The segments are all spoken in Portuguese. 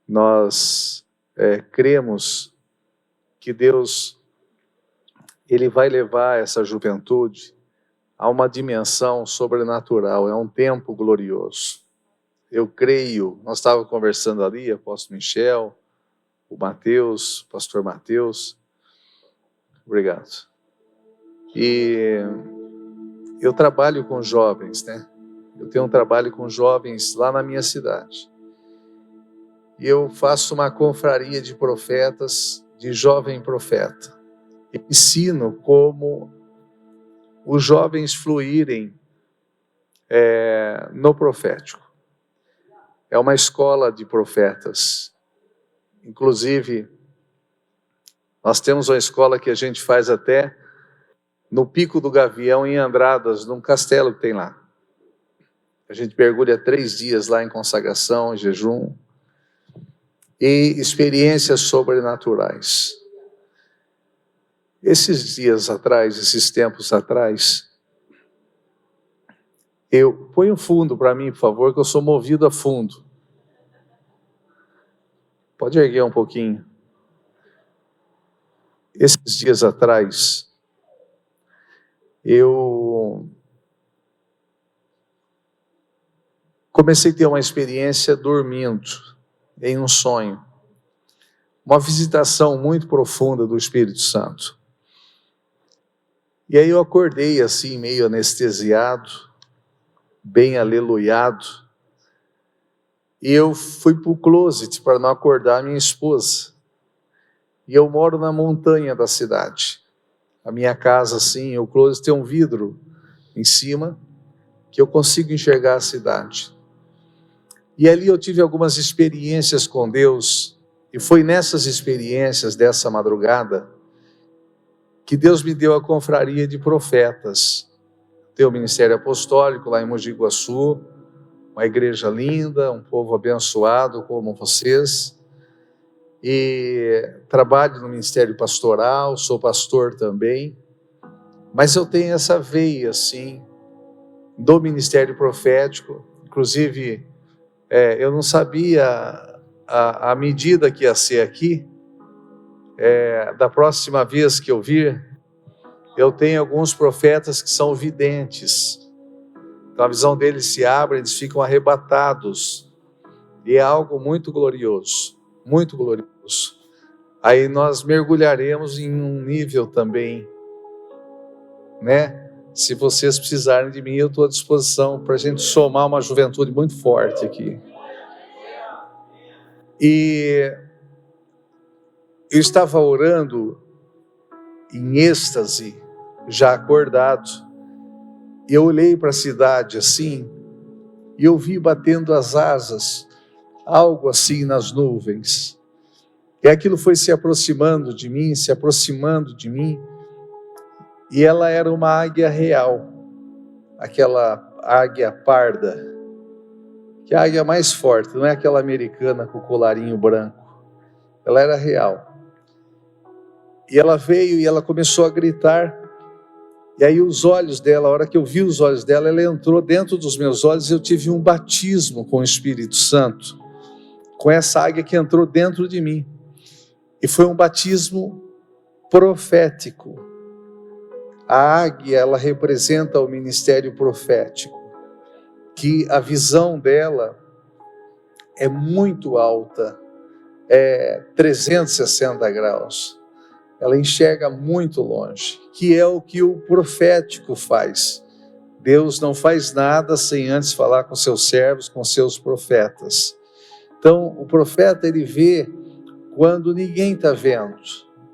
Nós cremos que Deus, Ele vai levar essa juventude a uma dimensão sobrenatural, é um tempo glorioso. Eu creio, nós estávamos conversando ali, apóstolo Michel, o Mateus, pastor Mateus, obrigado. E eu trabalho com jovens, né? Eu tenho um trabalho com jovens lá na minha cidade. E eu faço uma confraria de profetas, de jovem profeta. E ensino como os jovens fluírem no profético. É uma escola de profetas. Inclusive, nós temos uma escola que a gente faz até no Pico do Gavião, em Andradas, num castelo que tem lá. A gente mergulha 3 dias lá em consagração, em jejum, e experiências sobrenaturais. Esses dias atrás, esses tempos atrás, põe um fundo para mim, por favor, que eu sou movido a fundo. Pode erguer um pouquinho. Esses dias atrás, eu comecei a ter uma experiência dormindo, em um sonho. Uma visitação muito profunda do Espírito Santo. E aí eu acordei assim, meio anestesiado, bem aleluiado. E eu fui para o closet para não acordar a minha esposa. E eu moro na montanha da cidade. A minha casa, assim, o closet tem um vidro em cima, que eu consigo enxergar a cidade. E ali eu tive algumas experiências com Deus, e foi nessas experiências dessa madrugada, que Deus me deu a confraria de profetas. Tem o ministério apostólico lá em Mogi Guaçu, uma igreja linda, um povo abençoado como vocês, e trabalho no ministério pastoral, sou pastor também, mas eu tenho essa veia assim, do ministério profético. Inclusive, eu não sabia a medida que ia ser aqui. Da próxima vez que eu vir, eu tenho alguns profetas que são videntes. Então a visão deles se abre, eles ficam arrebatados. E é algo muito glorioso, muito glorioso. Aí nós mergulharemos em um nível também, né? Se vocês precisarem de mim, eu estou à disposição para a gente somar uma juventude muito forte aqui. E eu estava orando em êxtase, já acordado. E eu olhei para a cidade assim, e eu vi batendo as asas, algo assim nas nuvens. E aquilo foi se aproximando de mim, e ela era uma águia real, aquela águia parda, que é a águia mais forte, não é aquela americana com o colarinho branco, ela era real. E ela veio e ela começou a gritar, e aí os olhos dela, a hora que eu vi os olhos dela, ela entrou dentro dos meus olhos, e eu tive um batismo com o Espírito Santo, com essa águia que entrou dentro de mim, e foi um batismo profético. A águia, ela representa o ministério profético, que a visão dela é muito alta, 360 graus. Ela enxerga muito longe, que é o que o profético faz. Deus não faz nada sem antes falar com seus servos, com seus profetas. Então, o profeta, ele vê quando ninguém está vendo.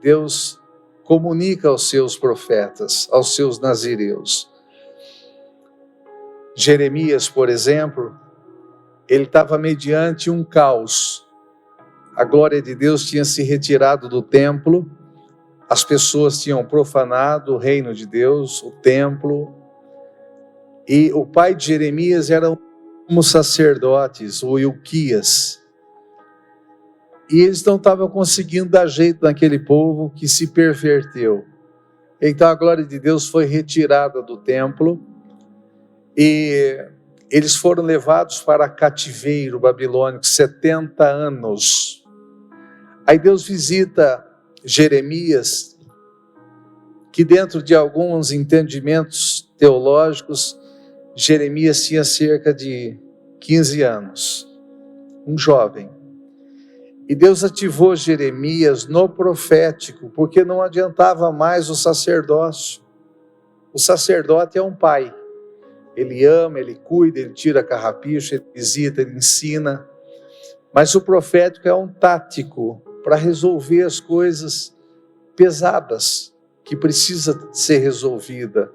Deus comunica aos seus profetas, aos seus nazireus. Jeremias, por exemplo, ele estava mediante um caos. A glória de Deus tinha se retirado do templo, as pessoas tinham profanado o reino de Deus, o templo, e o pai de Jeremias era um sacerdotes, o Ilquias, e eles não estavam conseguindo dar jeito naquele povo que se perverteu. Então a glória de Deus foi retirada do templo, e eles foram levados para cativeiro babilônico, 70 anos. Aí Deus visita Jeremias, que dentro de alguns entendimentos teológicos, Jeremias tinha cerca de 15 anos, um jovem. E Deus ativou Jeremias no profético, porque não adiantava mais o sacerdócio. O sacerdote é um pai. Ele ama, ele cuida, ele tira carrapicho, ele visita, ele ensina. Mas o profético é um tático para resolver as coisas pesadas que precisa ser resolvida.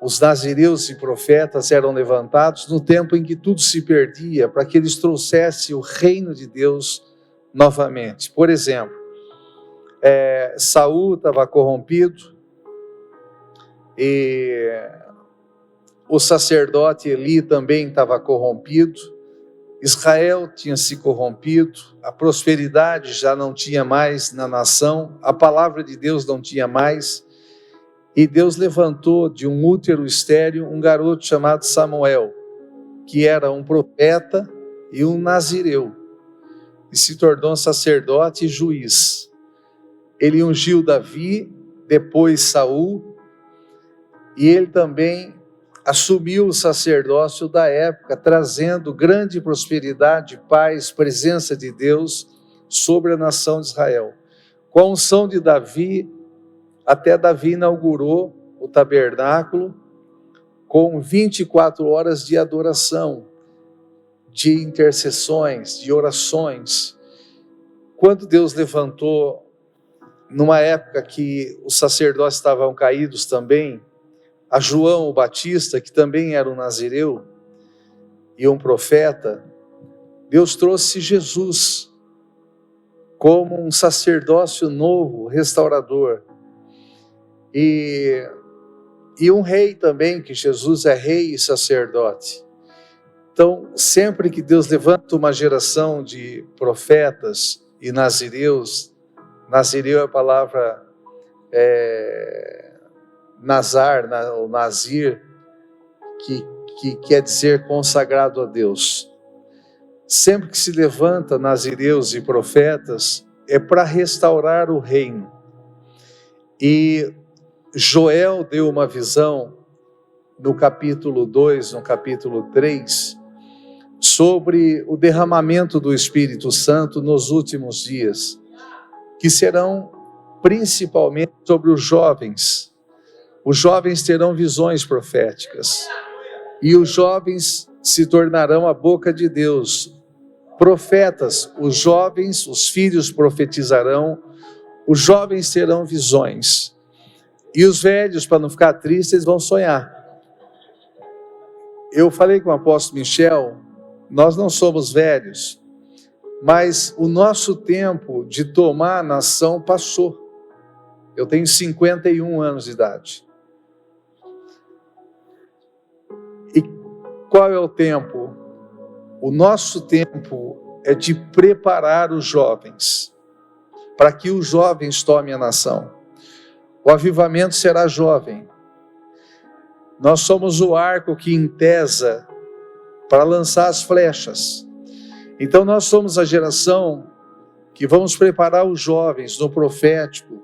Os nazireus e profetas eram levantados no tempo em que tudo se perdia, para que eles trouxessem o reino de Deus novamente. Por exemplo, Saul estava corrompido e o sacerdote Eli também estava corrompido, Israel tinha se corrompido, a prosperidade já não tinha mais na nação, a palavra de Deus não tinha mais, e Deus levantou de um útero estéril um garoto chamado Samuel, que era um profeta e um nazireu, e se tornou sacerdote e juiz. Ele ungiu Davi, depois Saul, e ele também assumiu o sacerdócio da época, trazendo grande prosperidade, paz, presença de Deus sobre a nação de Israel. Com a unção de Davi, até Davi inaugurou o tabernáculo com 24 horas de adoração, de intercessões, de orações. Quando Deus levantou, numa época que os sacerdotes estavam caídos também, a João o Batista, que também era um nazireu e um profeta, Deus trouxe Jesus como um sacerdócio novo, restaurador. E um rei também, que Jesus é rei e sacerdote. Então, sempre que Deus levanta uma geração de profetas e nazireus, nazireu é a palavra Nazar, ou Nazir, que quer dizer consagrado a Deus. Sempre que se levanta nazireus e profetas, é para restaurar o reino. E Joel deu uma visão no capítulo 2, no capítulo 3, sobre o derramamento do Espírito Santo nos últimos dias, que serão principalmente sobre os jovens. Os jovens terão visões proféticas, e os jovens se tornarão a boca de Deus. Profetas, os jovens, os filhos profetizarão, os jovens terão visões, e os velhos, para não ficar tristes, eles vão sonhar. Eu falei com o apóstolo Michel, nós não somos velhos, mas o nosso tempo de tomar a nação passou. Eu tenho 51 anos de idade. E qual é o tempo? O nosso tempo é de preparar os jovens, para que os jovens tomem a nação. O avivamento será jovem. Nós somos o arco que entesa para lançar as flechas. Então nós somos a geração que vamos preparar os jovens no profético,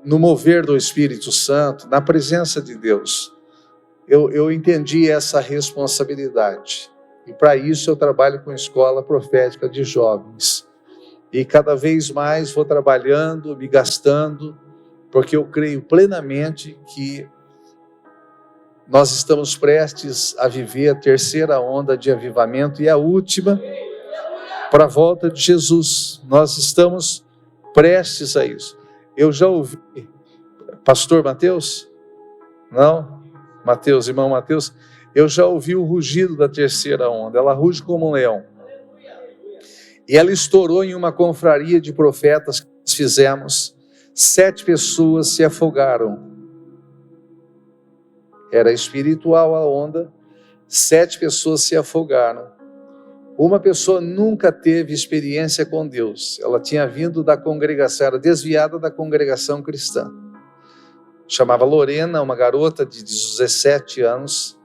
no mover do Espírito Santo, na presença de Deus. Eu entendi essa responsabilidade. E para isso eu trabalho com a escola profética de jovens. E cada vez mais vou trabalhando, me gastando, porque eu creio plenamente que nós estamos prestes a viver a terceira onda de avivamento e a última para a volta de Jesus. Nós estamos prestes a isso. Eu já ouvi, pastor Mateus? Não? Mateus, irmão Mateus? Eu já ouvi o rugido da terceira onda. Ela ruge como um leão. E ela estourou em uma confraria de profetas que nós fizemos. 7 pessoas se afogaram. Era espiritual a onda. 7 pessoas se afogaram. Uma pessoa nunca teve experiência com Deus. Ela tinha vindo da congregação, era desviada da congregação cristã. Chamava Lorena, uma garota de 17 anos.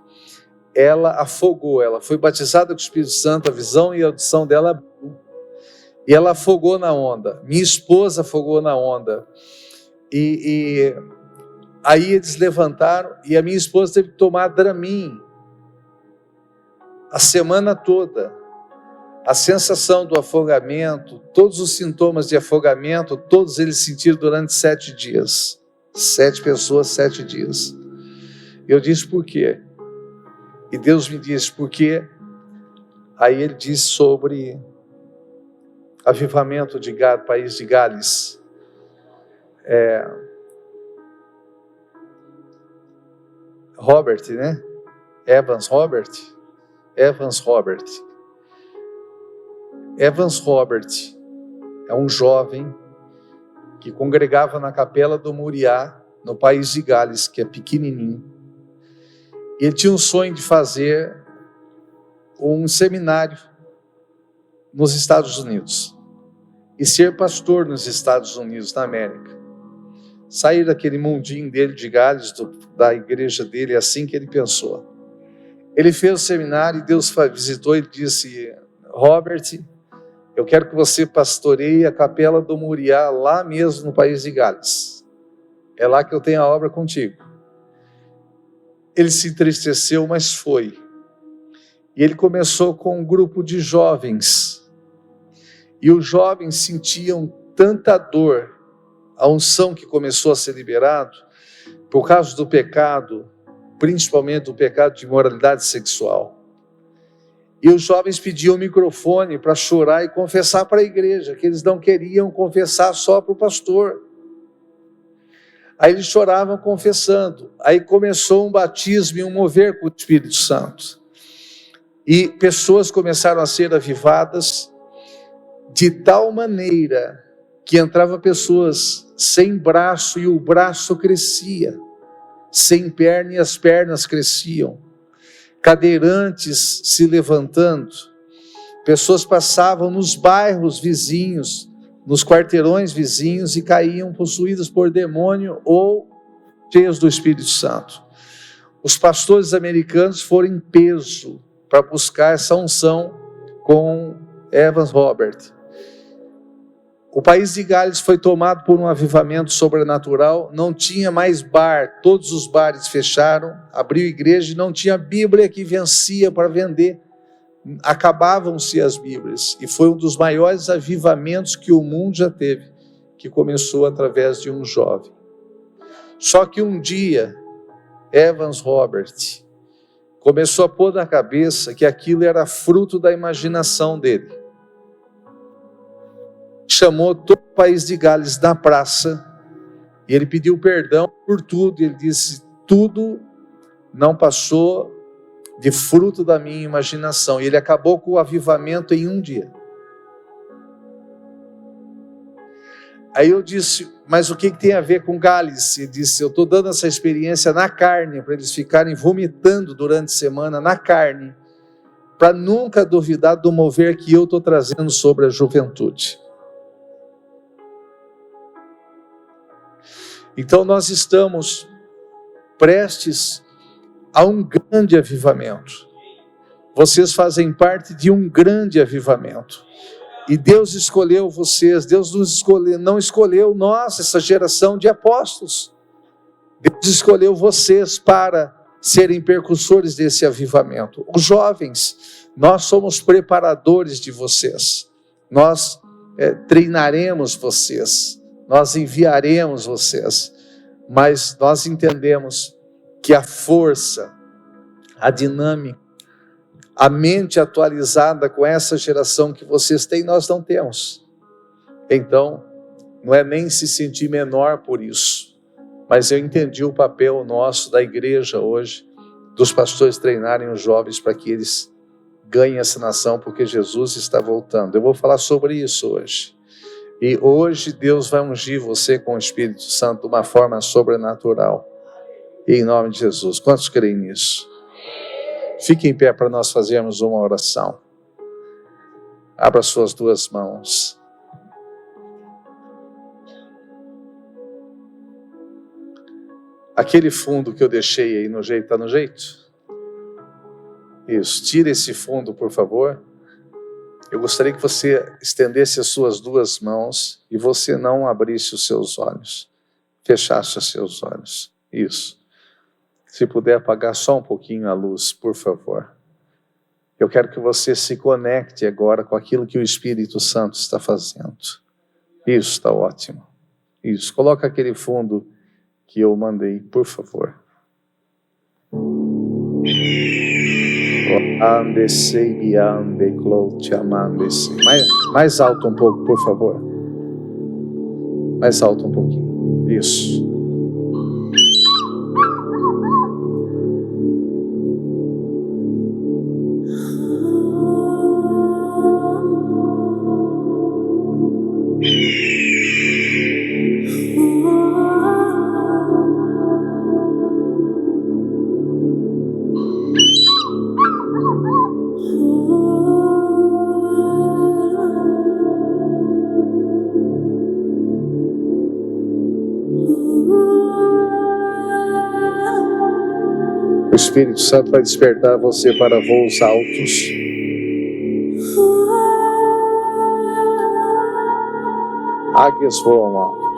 ela afogou, ela foi batizada com o Espírito Santo, a visão e a audição dela abriu, e ela afogou na onda. Minha esposa afogou na onda, e aí eles levantaram, e a minha esposa teve que tomar Dramin a semana toda. A sensação do afogamento, todos os sintomas de afogamento, todos eles sentiram durante 7 dias. 7 pessoas, 7 dias. Eu disse por quê? E Deus me disse por quê. Aí ele disse sobre avivamento de Gales, país de Gales. Robert, né? Evans Robert. Evans Robert é um jovem que congregava na Capela do Moriá, no país de Gales, que é pequenininho. Ele tinha um sonho de fazer um seminário nos Estados Unidos e ser pastor nos Estados Unidos, na América. Sair daquele mundinho dele de Gales, da igreja dele, é assim que ele pensou. Ele fez o seminário e Deus visitou e disse: Robert, eu quero que você pastoreie a Capela do Moriá lá mesmo no país de Gales. É lá que eu tenho a obra contigo. Ele se entristeceu, mas foi. E ele começou com um grupo de jovens. E os jovens sentiam tanta dor, a unção que começou a ser liberado, por causa do pecado, principalmente do pecado de imoralidade sexual. E os jovens pediam o microfone para chorar e confessar para a igreja, que eles não queriam confessar só para o pastor. Aí eles choravam confessando. Aí começou um batismo e um mover com o Espírito Santo. E pessoas começaram a ser avivadas de tal maneira que entrava pessoas sem braço e o braço crescia, sem perna e as pernas cresciam, cadeirantes se levantando, pessoas passavam nos bairros vizinhos, nos quarteirões vizinhos e caíam possuídas por demônio ou cheios do Espírito Santo. Os pastores americanos foram em peso para buscar essa unção com Evans Robert. O país de Gales foi tomado por um avivamento sobrenatural, não tinha mais bar, todos os bares fecharam, abriu igreja e não tinha Bíblia que vencia para vender, acabavam-se as Bíblias, e foi um dos maiores avivamentos que o mundo já teve, que começou através de um jovem. Só que um dia, Evans Robert começou a pôr na cabeça que aquilo era fruto da imaginação dele. Chamou todo o país de Gales na praça e ele pediu perdão por tudo. Ele disse: tudo não passou de fruto da minha imaginação. E ele acabou com o avivamento em um dia. Aí eu disse: mas o que tem a ver com Gales? Ele disse: eu estou dando essa experiência na carne, para eles ficarem vomitando durante a semana na carne, para nunca duvidar do mover que eu estou trazendo sobre a juventude. Então nós estamos prestes a um grande avivamento. Vocês fazem parte de um grande avivamento. E Deus escolheu vocês, Deus não escolheu nós, essa geração de apóstolos. Deus escolheu vocês para serem percussores desse avivamento. Os jovens, nós somos preparadores de vocês. Nós treinaremos vocês. Nós enviaremos vocês, mas nós entendemos que a força, a dinâmica, a mente atualizada com essa geração que vocês têm, nós não temos. Então, não é nem se sentir menor por isso, mas eu entendi o papel nosso da igreja hoje, dos pastores treinarem os jovens para que eles ganhem essa nação, porque Jesus está voltando. Eu vou falar sobre isso hoje. E hoje Deus vai ungir você com o Espírito Santo de uma forma sobrenatural. Em nome de Jesus. Quantos creem nisso? Fique em pé para nós fazermos uma oração. Abra suas duas mãos. Aquele fundo que eu deixei aí no jeito, está no jeito? Isso, tira esse fundo, por favor. Eu gostaria que você estendesse as suas duas mãos e você não abrisse os seus olhos. Fechasse os seus olhos. Isso. Se puder apagar só um pouquinho a luz, por favor. Eu quero que você se conecte agora com aquilo que o Espírito Santo está fazendo. Isso, está ótimo. Isso, coloca aquele fundo que eu mandei, por favor. Mais alto um pouco, por favor. Mais alto um pouquinho. Isso. O Espírito Santo vai despertar você para voos altos. Águias voam alto.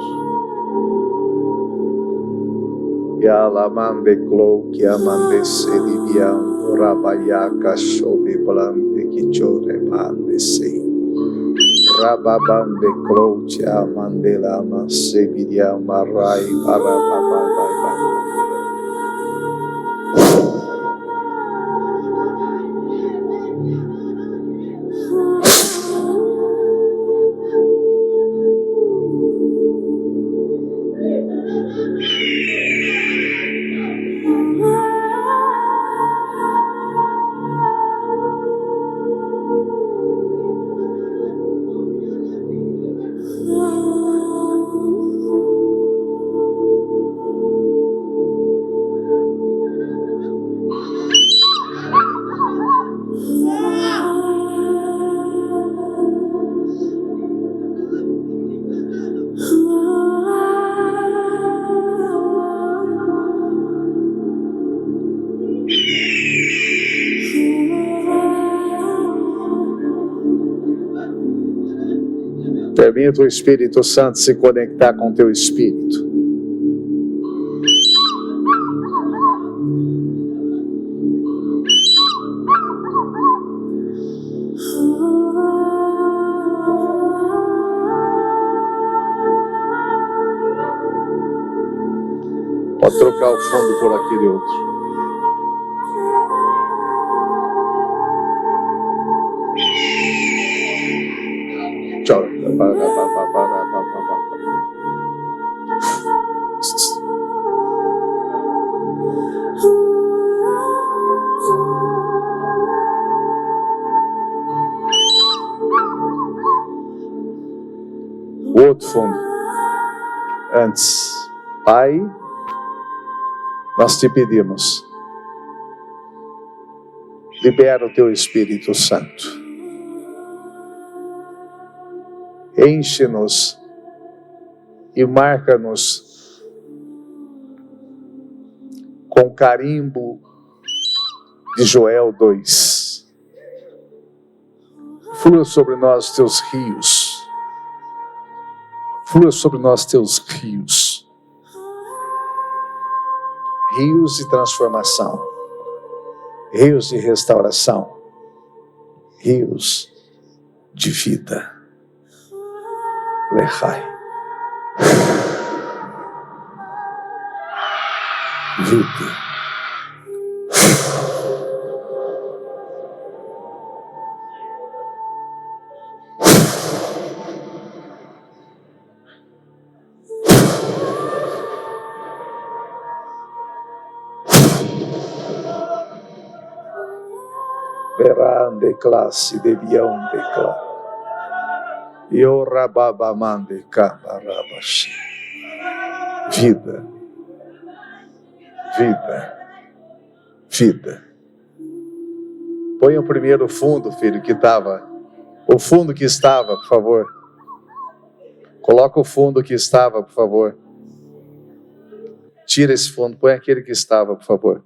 Yalamande cloque amande sedibiando rabayaca chove blande quichore mande sei. Rababande cloque amande lama sebiria marai para babai. Permita o Espírito Santo se conectar com o teu espírito. Pode trocar o fundo por aquele outro. Tchau. O outro fundo. Antes, Pai, nós te pedimos, libera o teu Espírito Santo. Enche-nos e marca-nos com o carimbo de Joel 2. Flua sobre nós teus rios. Flua sobre nós teus rios. Rios de transformação. Rios de restauração. Rios de vida. Lehai. Vida. Verande classe de bião de classe. Eu rababamande cabarabashi. Vida. Vida. Vida. Põe o primeiro fundo, filho, que estava. O fundo que estava, por favor. Coloca o fundo que estava, por favor. Tira esse fundo, põe aquele que estava, por favor.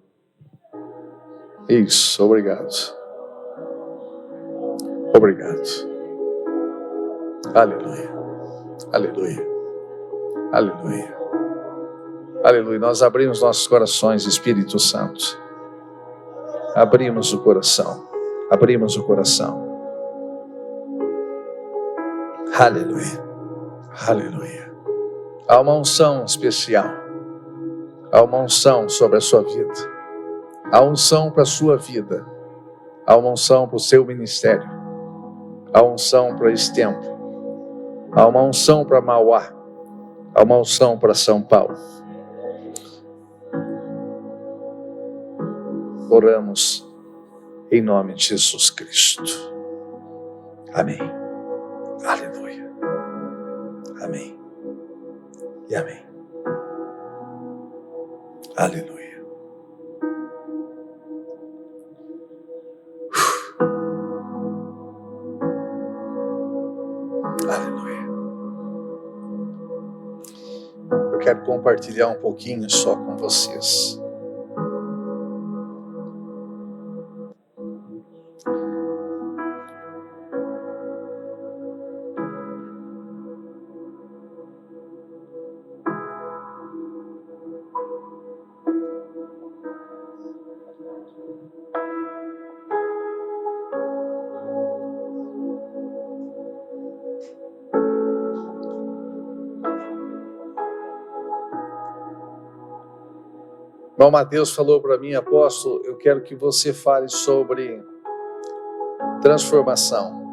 Isso, obrigado. Obrigado. Aleluia. Aleluia. Aleluia. Aleluia. Nós abrimos nossos corações, Espírito Santo. Abrimos o coração. Abrimos o coração. Aleluia. Aleluia. Há uma unção especial. Há uma unção sobre a sua vida. Há unção para a sua vida. Há uma unção para o seu ministério. Há unção para esse tempo. Há uma unção para Mauá. Há uma unção para São Paulo. Oramos em nome de Jesus Cristo. Amém. Aleluia. Amém. E amém. Aleluia. Aleluia. Eu quero compartilhar um pouquinho só com vocês. Irmão Mateus falou para mim, apóstolo, eu quero que você fale sobre transformação.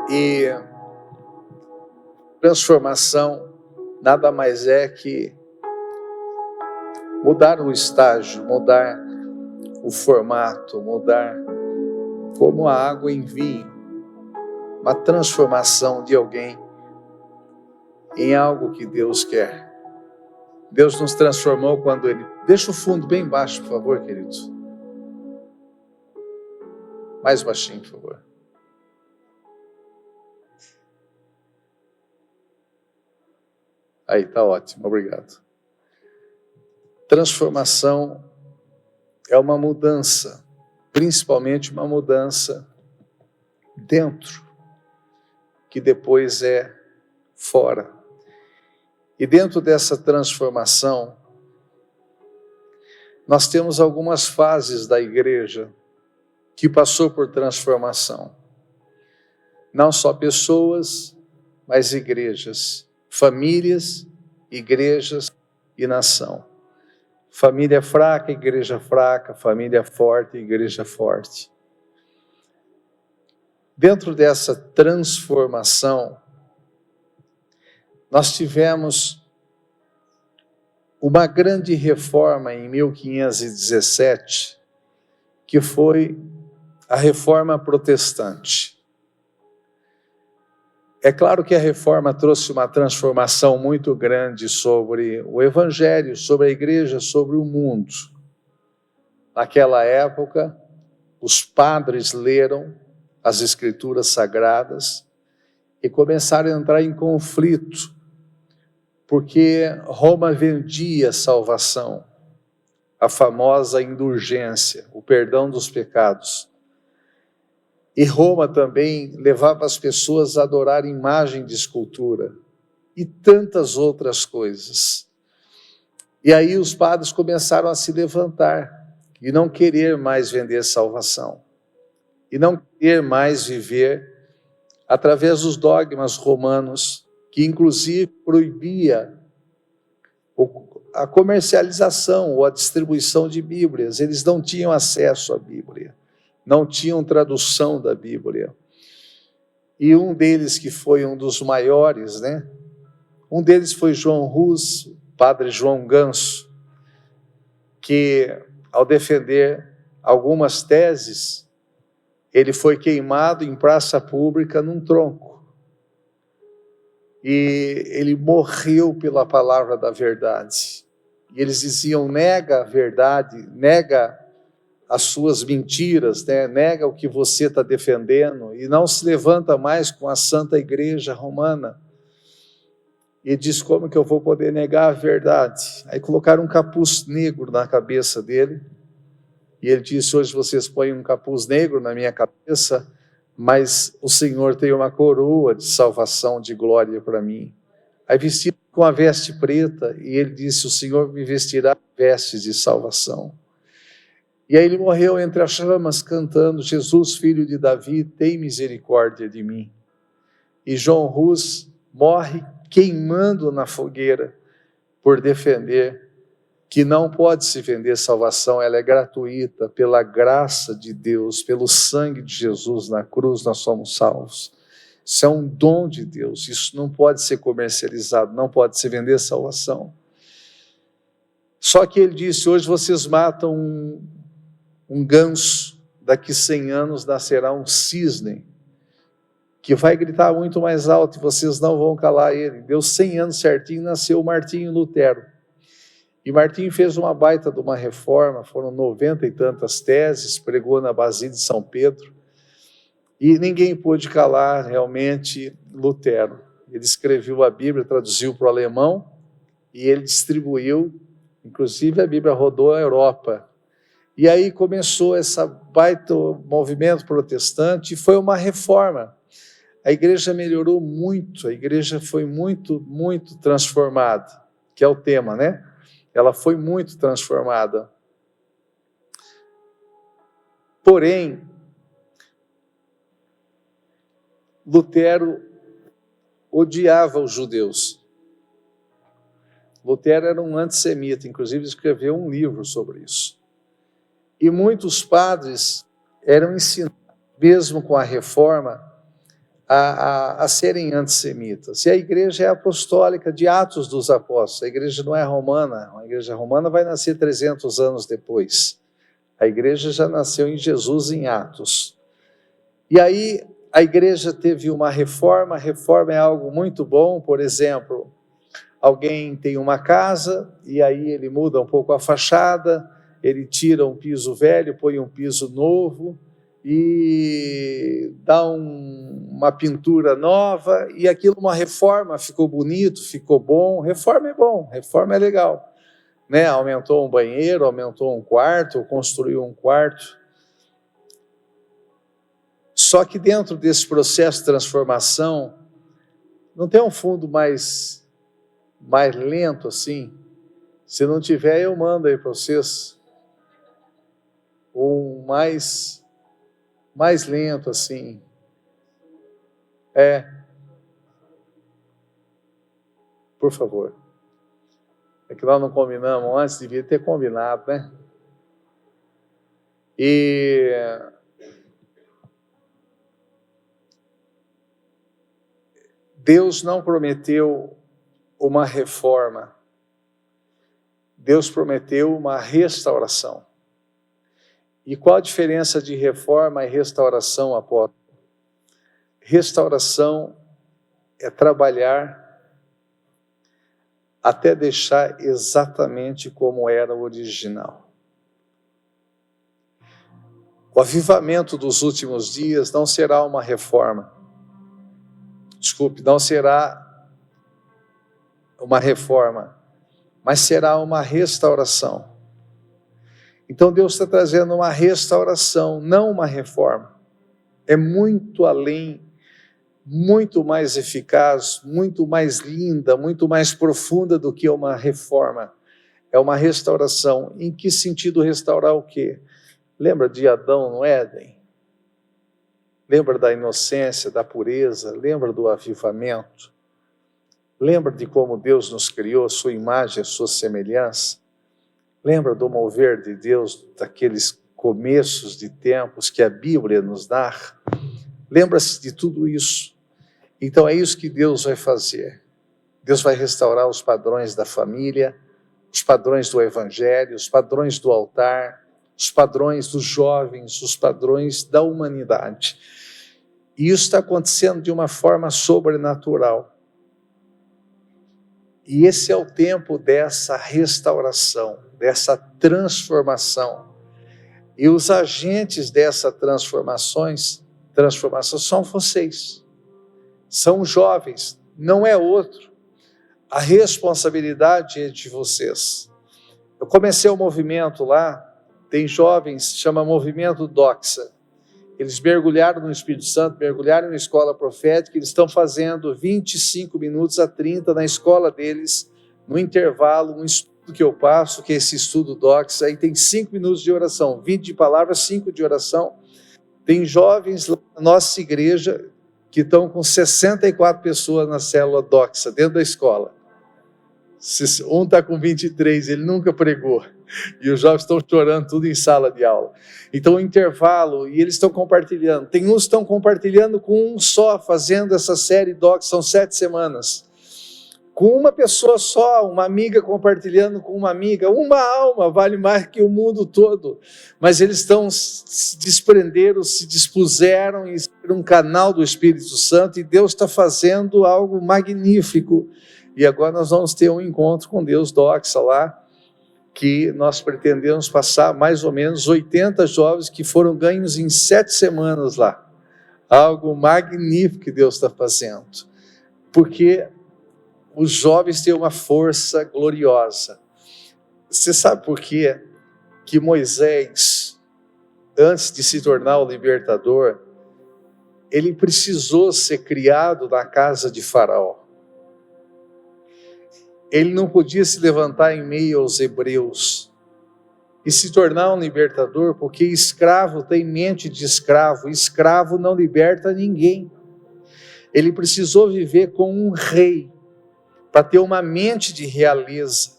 E transformação nada mais é que mudar o estágio, mudar o formato, mudar como a água em vinho. Uma transformação de alguém em algo que Deus quer. Deus nos transformou quando Ele... Deixa o fundo bem baixo, por favor, querido. Mais baixinho, por favor. Aí, tá ótimo, obrigado. Transformação é uma mudança, principalmente uma mudança dentro, que depois é fora. E dentro dessa transformação, nós temos algumas fases da igreja que passou por transformação. Não só pessoas, mas igrejas, famílias, igrejas e nação. Família fraca, igreja fraca, família forte, igreja forte. Dentro dessa transformação, nós tivemos uma grande reforma em 1517, que foi a reforma protestante. É claro que a reforma trouxe uma transformação muito grande sobre o evangelho, sobre a igreja, sobre o mundo. Naquela época, os padres leram as escrituras sagradas e começaram a entrar em conflito, porque Roma vendia salvação, a famosa indulgência, o perdão dos pecados. E Roma também levava as pessoas a adorar imagem de escultura e tantas outras coisas. E aí os padres começaram a se levantar e não querer mais vender salvação, e não querer mais viver através dos dogmas romanos, que inclusive proibia a comercialização ou a distribuição de Bíblias. Eles não tinham acesso à Bíblia, não tinham tradução da Bíblia. E um deles, que foi um dos maiores, um deles foi João Hus, padre João Ganso, que ao defender algumas teses, ele foi queimado em praça pública num tronco. E ele morreu pela palavra da verdade. E eles diziam, nega a verdade, nega as suas mentiras, nega o que você está defendendo, e não se levanta mais com a Santa Igreja Romana. E disse: como que eu vou poder negar a verdade? Aí colocaram um capuz negro na cabeça dele, e ele disse: hoje vocês põem um capuz negro na minha cabeça, mas o Senhor tem uma coroa de salvação, de glória para mim. Aí vestido com a veste preta, e ele disse: o Senhor me vestirá vestes de salvação. E aí ele morreu entre as chamas, cantando: Jesus, filho de Davi, tem misericórdia de mim. E John Hus morre queimando na fogueira por defender que não pode se vender salvação, ela é gratuita, pela graça de Deus, pelo sangue de Jesus na cruz nós somos salvos. Isso é um dom de Deus, isso não pode ser comercializado, não pode se vender salvação. Só que ele disse: hoje vocês matam um ganso, daqui 100 anos nascerá um cisne, que vai gritar muito mais alto e vocês não vão calar ele. Deu 100 anos certinho, nasceu Martinho Lutero. E Martinho fez uma baita de uma reforma, foram 90 e tantas teses, pregou na Basílica de São Pedro, e ninguém pôde calar realmente Lutero. Ele escreveu a Bíblia, traduziu para o alemão, e ele distribuiu, inclusive a Bíblia rodou a Europa. E aí começou essa baita movimento protestante, e foi uma reforma. A igreja melhorou muito, a igreja foi muito, muito transformada, que é o tema, né? Ela foi muito transformada. Porém, Lutero odiava os judeus. Lutero era um antissemita, inclusive escreveu um livro sobre isso. E muitos padres eram ensinados, mesmo com a reforma, a serem antissemitas. E a igreja é apostólica de Atos dos Apóstolos, a igreja não é romana, a igreja romana vai nascer 300 anos depois. A igreja já nasceu em Jesus em Atos. E aí a igreja teve uma reforma, a reforma é algo muito bom. Por exemplo, alguém tem uma casa e aí ele muda um pouco a fachada, ele tira um piso velho, põe um piso novo, e dá uma pintura nova, e aquilo, uma reforma, ficou bonito, ficou bom. Reforma é bom, reforma é legal, né? Aumentou um banheiro, aumentou um quarto, construiu um quarto. Só que dentro desse processo de transformação, não tem um fundo mais lento assim? Se não tiver, eu mando aí para vocês um mais lento assim. Por favor. É que nós não combinamos antes, devia ter combinado, né? E Deus não prometeu uma reforma, Deus prometeu uma restauração. E qual a diferença de reforma e restauração, apóstolo? Restauração é trabalhar até deixar exatamente como era o original. O avivamento dos últimos dias não será uma reforma. Não será uma reforma, mas será uma restauração. Então Deus está trazendo uma restauração, não uma reforma. É muito além, muito mais eficaz, muito mais linda, muito mais profunda do que uma reforma. É uma restauração. Em que sentido restaurar o quê? Lembra de Adão no Éden? Lembra da inocência, da pureza? Lembra do avivamento? Lembra de como Deus nos criou, a sua imagem, a sua semelhança? Lembra do mover de Deus, daqueles começos de tempos que a Bíblia nos dá? Lembra-se de tudo isso. Então é isso que Deus vai fazer. Deus vai restaurar os padrões da família, os padrões do evangelho, os padrões do altar, os padrões dos jovens, os padrões da humanidade. E isso está acontecendo de uma forma sobrenatural. E esse é o tempo dessa restauração, dessa transformação. E os agentes dessa transformação são vocês. São jovens, não é outro. A responsabilidade é de vocês. Eu comecei um movimento lá, tem jovens, chama Movimento Doxa. Eles mergulharam no Espírito Santo, mergulharam na escola profética, eles estão fazendo 25 minutos a 30 na escola deles, no intervalo, um estudo que eu passo, que é esse estudo Doxa, aí tem 5 minutos de oração, 20 de palavras, 5 de oração. Tem jovens lá na nossa igreja que estão com 64 pessoas na célula Doxa, dentro da escola. Um está com 23, ele nunca pregou. E os jovens estão chorando tudo em sala de aula. Então, o intervalo, e eles estão compartilhando. Tem uns que estão compartilhando com um só, fazendo essa série Doxa, são 7 semanas. Com uma pessoa só, uma amiga compartilhando com uma amiga. Uma alma vale mais que o mundo todo. Mas eles se desprenderam, se dispuseram em ser um canal do Espírito Santo, e Deus está fazendo algo magnífico. E agora nós vamos ter um encontro com Deus Doxa lá, que nós pretendemos passar mais ou menos 80 jovens que foram ganhos em 7 semanas lá. Algo magnífico que Deus está fazendo. Porque os jovens têm uma força gloriosa. Você sabe por quê? Que Moisés, antes de se tornar o libertador, ele precisou ser criado na casa de Faraó. Ele não podia se levantar em meio aos hebreus e se tornar um libertador, porque escravo tem mente de escravo, escravo não liberta ninguém. Ele precisou viver com um rei, para ter uma mente de realeza,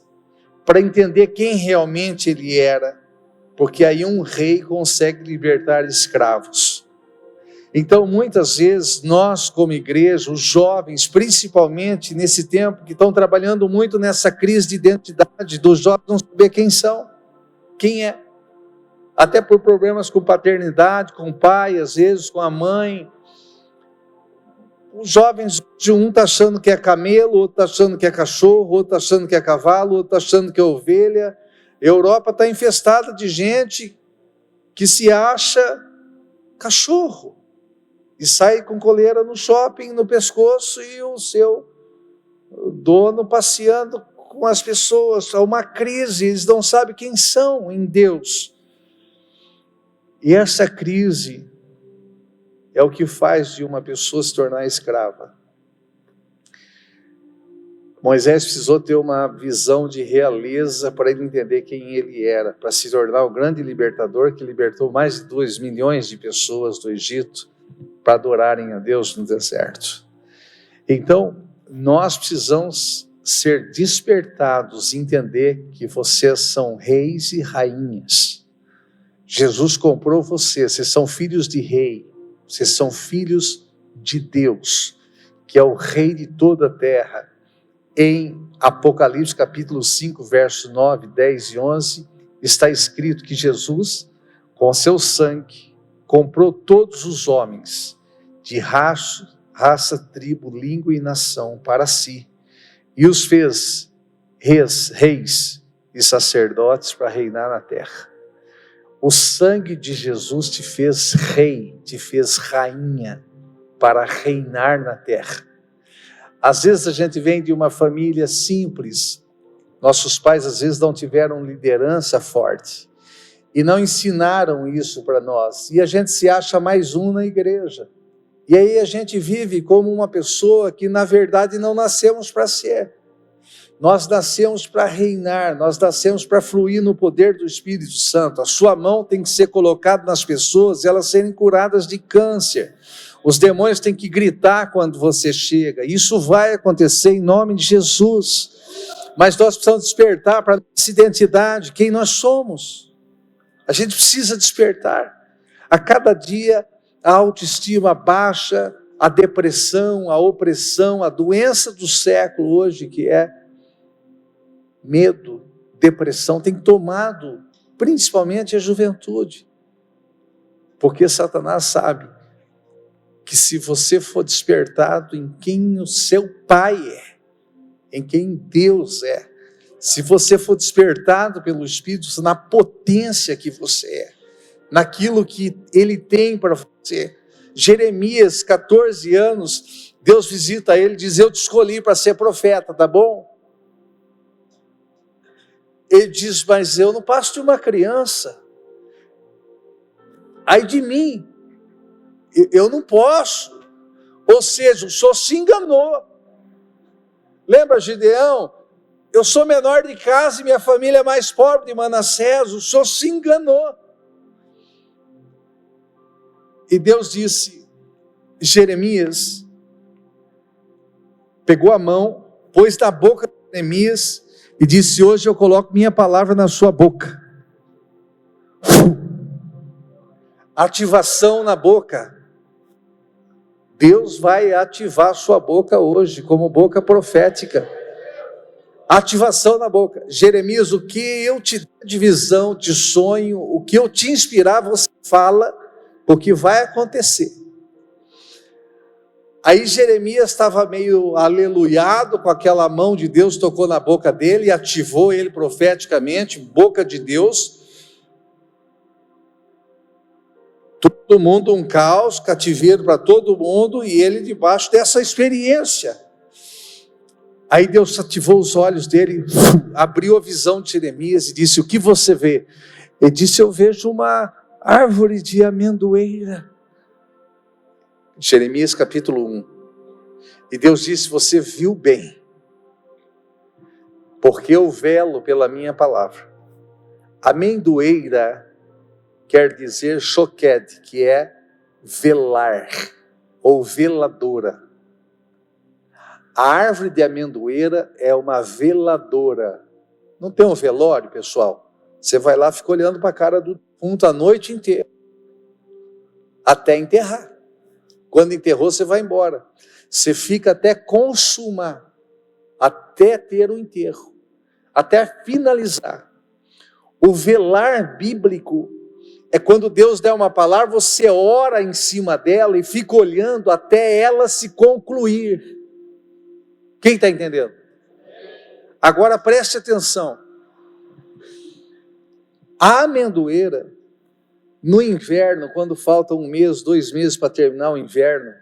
para entender quem realmente ele era, porque aí um rei consegue libertar escravos. Então, muitas vezes, nós como igreja, os jovens, principalmente nesse tempo, que estão trabalhando muito nessa crise de identidade, dos jovens não saber quem são, quem é. Até por problemas com paternidade, com o pai, às vezes com a mãe. Os jovens, um está achando que é camelo, outro está achando que é cachorro, outro está achando que é cavalo, outro está achando que é ovelha. A Europa está infestada de gente que se acha cachorro. E sai com coleira no shopping, no pescoço, e o seu dono passeando com as pessoas. Há uma crise, eles não sabem quem são em Deus. E essa crise é o que faz de uma pessoa se tornar escrava. Moisés precisou ter uma visão de realeza para ele entender quem ele era, para se tornar o grande libertador que libertou mais de 2 milhões de pessoas do Egito, para adorarem a Deus no deserto. Então, nós precisamos ser despertados, entender que vocês são reis e rainhas. Jesus comprou vocês são filhos de rei, vocês são filhos de Deus, que é o rei de toda a terra. Em Apocalipse capítulo 5, versos 9, 10 e 11, está escrito que Jesus, com seu sangue, comprou todos os homens, de raça, tribo, língua e nação, para si, e os fez reis e sacerdotes para reinar na terra. O sangue de Jesus te fez rei, te fez rainha, para reinar na terra. Às vezes a gente vem de uma família simples, nossos pais às vezes não tiveram liderança forte, e não ensinaram isso para nós, e a gente se acha mais um na igreja, e aí a gente vive como uma pessoa que na verdade não nascemos para ser. Nós nascemos para reinar, nós nascemos para fluir no poder do Espírito Santo. A sua mão tem que ser colocada nas pessoas e elas serem curadas de câncer. Os demônios têm que gritar quando você chega. Isso vai acontecer em nome de Jesus. Mas nós precisamos despertar para a nossa identidade, quem nós somos. A gente precisa despertar. A cada dia a autoestima baixa, a depressão, a opressão, a doença do século hoje, que é medo, depressão, tem tomado principalmente a juventude. Porque Satanás sabe que se você for despertado em quem o seu Pai é, em quem Deus é, se você for despertado pelo Espírito, na potência que você é, naquilo que Ele tem para você. Jeremias, 14 anos, Deus visita ele e diz: eu te escolhi para ser profeta, tá bom? Ele diz, mas eu não passo de uma criança. Ai de mim, eu não posso. Ou seja, o senhor se enganou. Lembra Gideão? Eu sou menor de casa e minha família é mais pobre de Manassés. O senhor se enganou. E Deus disse, Jeremias pegou a mão, pôs na boca de Jeremias e disse, hoje eu coloco minha palavra na sua boca. Ativação na boca. Deus vai ativar a sua boca hoje, como boca profética. Ativação na boca. Jeremias, o que eu te der de visão, de sonho, o que eu te inspirar, você fala, porque vai acontecer. Aí Jeremias estava meio aleluiado com aquela mão de Deus, tocou na boca dele e ativou ele profeticamente, boca de Deus. Todo mundo um caos, cativeiro para todo mundo, e ele debaixo dessa experiência. Aí Deus ativou os olhos dele, abriu a visão de Jeremias e disse, o que você vê? Ele disse, eu vejo uma árvore de amendoeira. Jeremias capítulo 1. E Deus disse, você viu bem, porque eu velo pela minha palavra. Amendoeira quer dizer shoked, que é velar, ou veladora. A árvore de amendoeira é uma veladora. Não tem um velório, pessoal? Você vai lá e fica olhando para a cara do defunto a noite inteira, até enterrar. Quando enterrou, você vai embora. Você fica até consumar, até ter o enterro, até finalizar. O velar bíblico é quando Deus der uma palavra, você ora em cima dela e fica olhando até ela se concluir. Quem está entendendo? Agora preste atenção. A amendoeira, no inverno, quando falta 1 mês, 2 meses para terminar o inverno,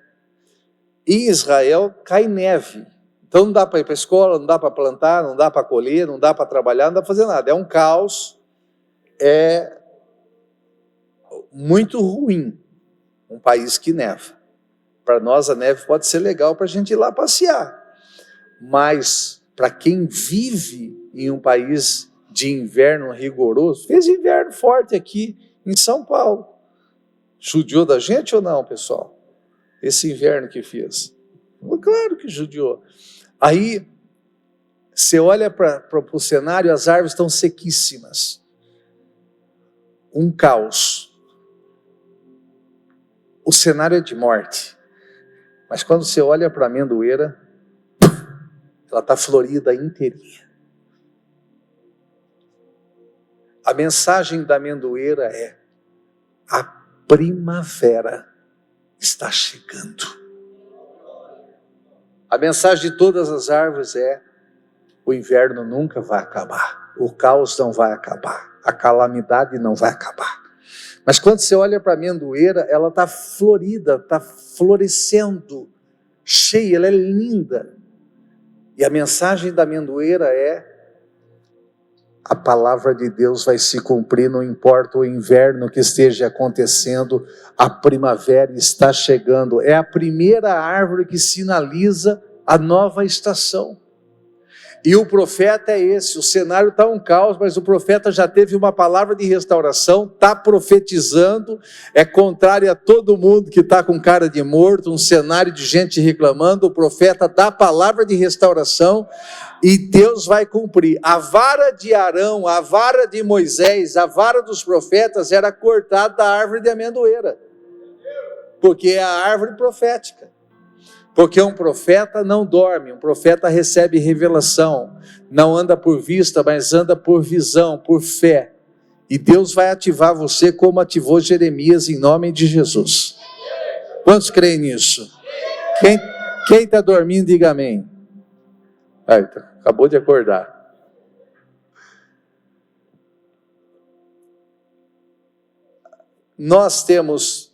em Israel cai neve. Então não dá para ir para a escola, não dá para plantar, não dá para colher, não dá para trabalhar, não dá para fazer nada. É um caos, é muito ruim um país que neva. Para nós a neve pode ser legal para a gente ir lá passear, mas para quem vive em um país de inverno rigoroso, fez inverno forte aqui em São Paulo, judiou da gente ou não, pessoal? Esse inverno que fez, claro que judiou. Aí você olha para o cenário, as árvores estão sequíssimas, um caos. O cenário é de morte, mas quando você olha para a amendoeira, ela está florida inteirinha. A mensagem da amendoeira é: a primavera está chegando. A mensagem de todas as árvores é: o inverno nunca vai acabar, o caos não vai acabar, a calamidade não vai acabar. Mas quando você olha para a amendoeira, ela está florida, está florescendo, cheia, ela é linda. E a mensagem da amendoeira é: a palavra de Deus vai se cumprir, não importa o inverno que esteja acontecendo, a primavera está chegando. É a primeira árvore que sinaliza a nova estação. E o profeta é esse, o cenário está um caos, mas o profeta já teve uma palavra de restauração, está profetizando, é contrário a todo mundo que está com cara de morto, um cenário de gente reclamando, o profeta dá a palavra de restauração e Deus vai cumprir. A vara de Arão, a vara de Moisés, a vara dos profetas era cortada da árvore de amendoeira, porque é a árvore profética. Porque um profeta não dorme, um profeta recebe revelação, não anda por vista, mas anda por visão, por fé. E Deus vai ativar você como ativou Jeremias em nome de Jesus. Quantos creem nisso? Quem está dormindo, diga amém. Acabou de acordar. Nós temos...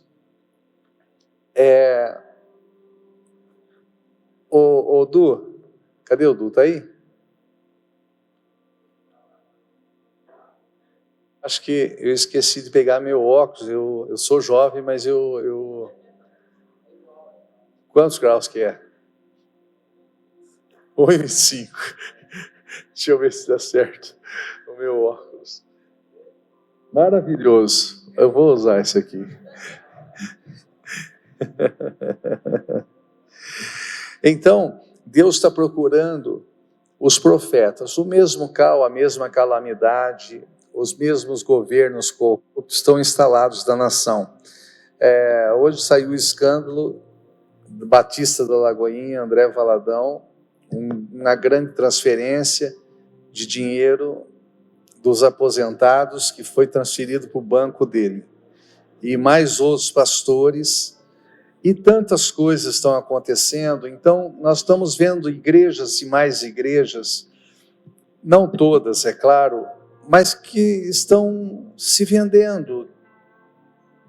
O Du, cadê o Du? Está aí? Acho que eu esqueci de pegar meu óculos. Eu sou jovem, mas Quantos graus que é? 1,5. Deixa eu ver se dá certo o meu óculos. Maravilhoso. Eu vou usar esse aqui. Então, Deus está procurando os profetas. O mesmo a mesma calamidade, os mesmos governos corruptos estão instalados na nação. Hoje saiu o escândalo do Batista da Lagoinha, André Valadão, uma grande transferência de dinheiro dos aposentados que foi transferido para o banco dele. E mais outros pastores, e tantas coisas estão acontecendo. Então, nós estamos vendo igrejas e mais igrejas, não todas, é claro, mas que estão se vendendo,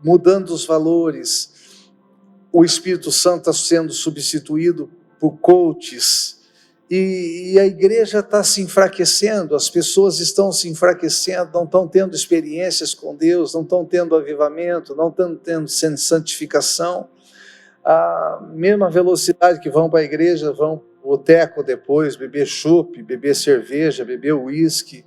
mudando os valores. O Espírito Santo está sendo substituído por coaches, e a igreja está se enfraquecendo, as pessoas estão se enfraquecendo, não estão tendo experiências com Deus, não estão tendo avivamento, não estão tendo santificação. A mesma velocidade que vão para a igreja, vão para o boteco depois, beber chopp, beber cerveja, beber uísque.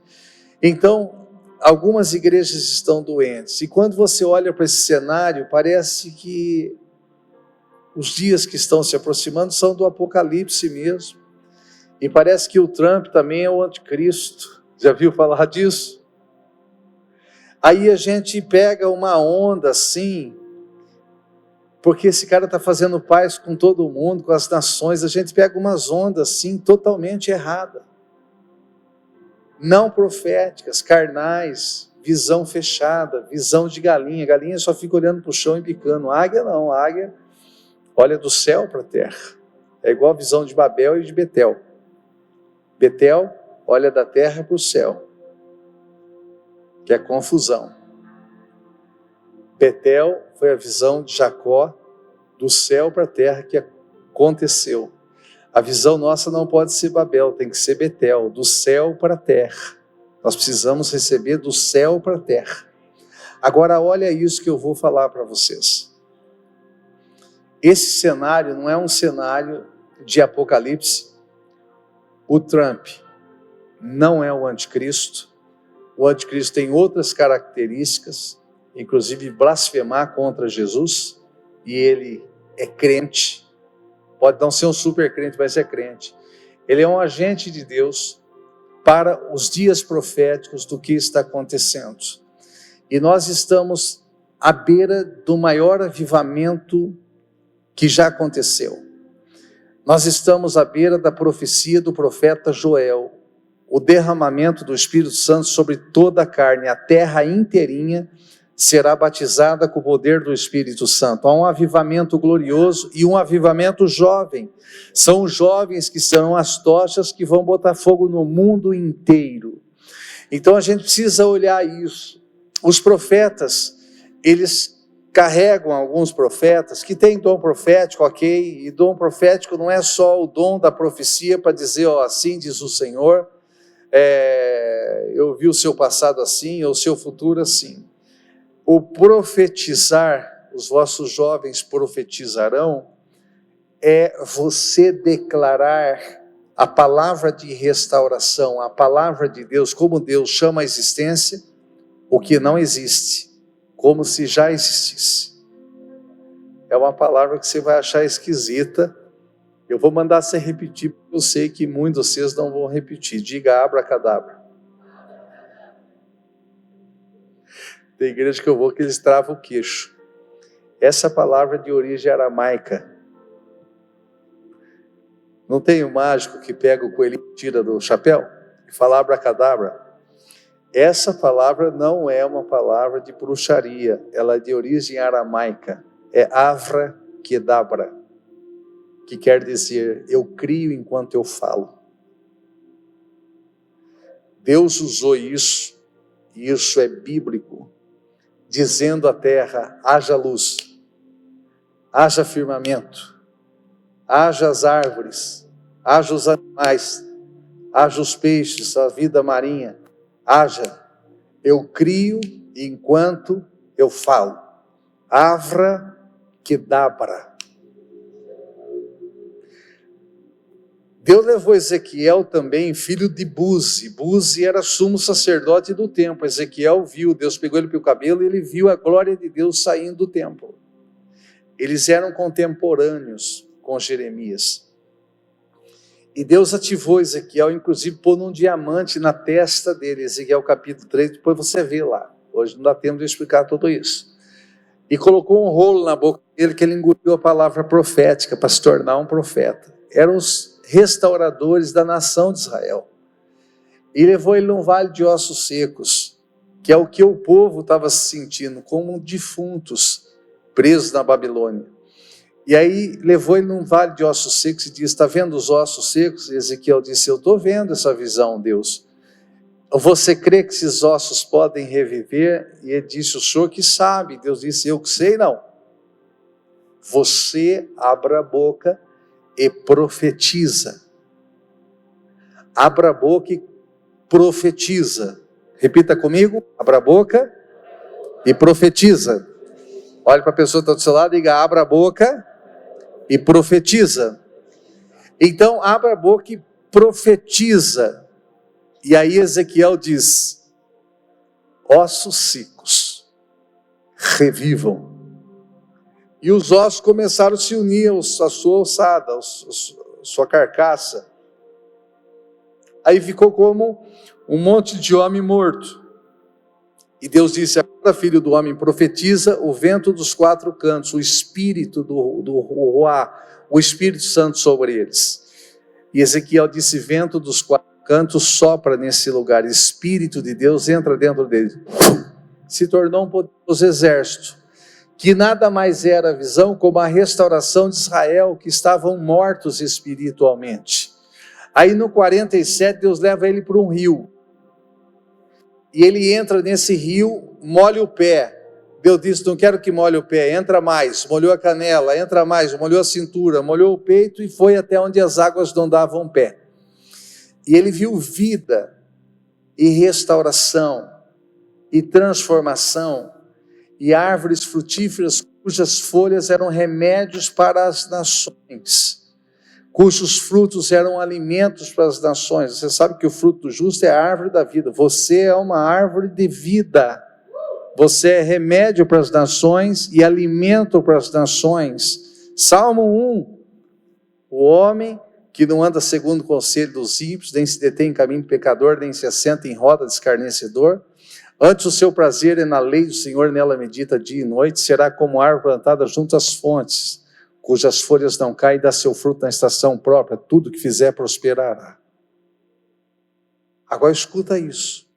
Então, algumas igrejas estão doentes, e quando você olha para esse cenário, parece que os dias que estão se aproximando são do Apocalipse mesmo. E parece que o Trump também é o anticristo. Já viu falar disso? Aí a gente pega uma onda assim, porque esse cara está fazendo paz com todo mundo, com as nações. A gente pega umas ondas assim, totalmente erradas. Não proféticas, carnais, visão fechada, visão de galinha. Galinha só fica olhando para o chão e picando. Águia não, águia olha do céu para a terra. É igual a visão de Babel e de Betel. Betel olha da terra para o céu, que é confusão. Betel foi a visão de Jacó, do céu para a terra, que aconteceu. A visão nossa não pode ser Babel, tem que ser Betel, do céu para a terra. Nós precisamos receber do céu para a terra. Agora olha isso que eu vou falar para vocês. Esse cenário não é um cenário de Apocalipse. O Trump não é o anticristo. O anticristo tem outras características, inclusive blasfemar contra Jesus, e ele é crente. Pode não ser um super crente, mas é crente. Ele é um agente de Deus para os dias proféticos do que está acontecendo. E nós estamos à beira do maior avivamento que já aconteceu. Nós estamos à beira da profecia do profeta Joel, o derramamento do Espírito Santo sobre toda a carne, a terra inteirinha será batizada com o poder do Espírito Santo. Há um avivamento glorioso e um avivamento jovem. São os jovens que serão as tochas que vão botar fogo no mundo inteiro. Então a gente precisa olhar isso. Os profetas, eles carregam alguns profetas que têm dom profético, ok, e dom profético não é só o dom da profecia para dizer, assim diz o Senhor, eu vi o seu passado assim, ou o seu futuro assim. O profetizar, os vossos jovens profetizarão, é você declarar a palavra de restauração, a palavra de Deus, como Deus chama a existência o que não existe, como se já existisse. É uma palavra que você vai achar esquisita. Eu vou mandar você repetir, porque eu sei que muitos de vocês não vão repetir. Diga abracadabra. Tem igreja que eu vou que eles travam o queixo. Essa palavra é de origem aramaica. Não tem o mágico que pega o coelhinho e tira do chapéu e fala abracadabra? Essa palavra não é uma palavra de bruxaria, ela é de origem aramaica, é avra kedabra, que quer dizer, eu crio enquanto eu falo. Deus usou isso, e isso é bíblico, dizendo à terra, haja luz, haja firmamento, haja as árvores, haja os animais, haja os peixes, a vida marinha, haja. Eu crio enquanto eu falo. Avra Kedabra. Deus levou Ezequiel também, filho de Buzi. Buzi era sumo sacerdote do templo. Ezequiel viu, Deus pegou ele pelo cabelo e ele viu a glória de Deus saindo do templo. Eles eram contemporâneos com Jeremias. E Deus ativou Ezequiel, inclusive pôs um diamante na testa dele. Ezequiel capítulo 3, depois você vê lá. Hoje não dá tempo de explicar tudo isso. E colocou um rolo na boca dele que ele engoliu a palavra profética para se tornar um profeta. Eram os restauradores da nação de Israel. E levou ele num vale de ossos secos, que é o que o povo estava se sentindo, como defuntos presos na Babilônia. E aí levou ele num vale de ossos secos e disse: está vendo os ossos secos? E Ezequiel disse: eu estou vendo essa visão, Deus. Você crê que esses ossos podem reviver? E ele disse: o senhor que sabe. Deus disse: eu que sei não. Você abra a boca e profetiza. Abra a boca e profetiza. Repita comigo: abra a boca e profetiza. Olhe para a pessoa que está do seu lado e diga: abra a boca e profetiza. Então, abra a boca e profetiza. E aí Ezequiel diz: ossos secos, revivam. E os ossos começaram a se unir à sua ossada, à sua carcaça. Aí ficou como um monte de homem morto. E Deus disse: agora, filho do homem, profetiza o vento dos quatro cantos, o espírito do Ruá, o Espírito Santo sobre eles. E Ezequiel disse: vento dos quatro cantos sopra nesse lugar, Espírito de Deus entra dentro dele. Se tornou um poderoso exército, que nada mais era a visão como a restauração de Israel, que estavam mortos espiritualmente. Aí no 47, Deus leva ele para um rio. E ele entra nesse rio, molha o pé. Deus disse: não quero que molhe o pé, entra mais. Molhou a canela, entra mais, molhou a cintura, molhou o peito e foi até onde as águas não davam pé. E ele viu vida e restauração e transformação e árvores frutíferas cujas folhas eram remédios para as nações, cujos frutos eram alimentos para as nações. Você sabe que o fruto do justo é a árvore da vida. Você é uma árvore de vida. Você é remédio para as nações e alimento para as nações. Salmo 1. O homem que não anda segundo o conselho dos ímpios, nem se detém em caminho do pecador, nem se assenta em roda de escarnecedor. Antes o seu prazer é na lei do Senhor, nela medita dia e noite. Será como árvore plantada junto às fontes, cujas folhas não caem, e dá seu fruto na estação própria. Tudo que fizer prosperará. Agora escuta isso.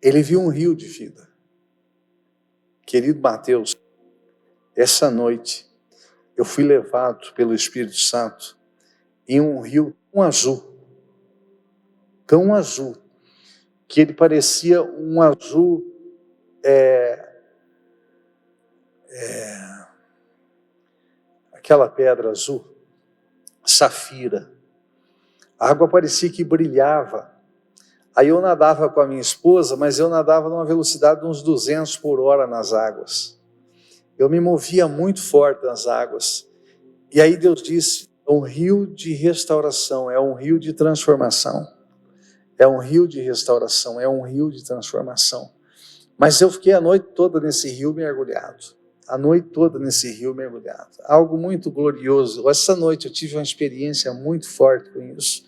Ele viu um rio de vida. Querido Mateus, essa noite eu fui levado pelo Espírito Santo em um rio tão azul, que ele parecia um azul aquela pedra azul, safira. A água parecia que brilhava. Aí eu nadava com a minha esposa, mas eu nadava numa velocidade de uns 200 por hora nas águas. Eu me movia muito forte nas águas. E aí Deus disse: é um rio de restauração, é um rio de transformação. É um rio de restauração, é um rio de transformação. Mas eu fiquei a noite toda nesse rio mergulhado. A noite toda nesse rio mergulhado. Algo muito glorioso. Essa noite eu tive uma experiência muito forte com isso.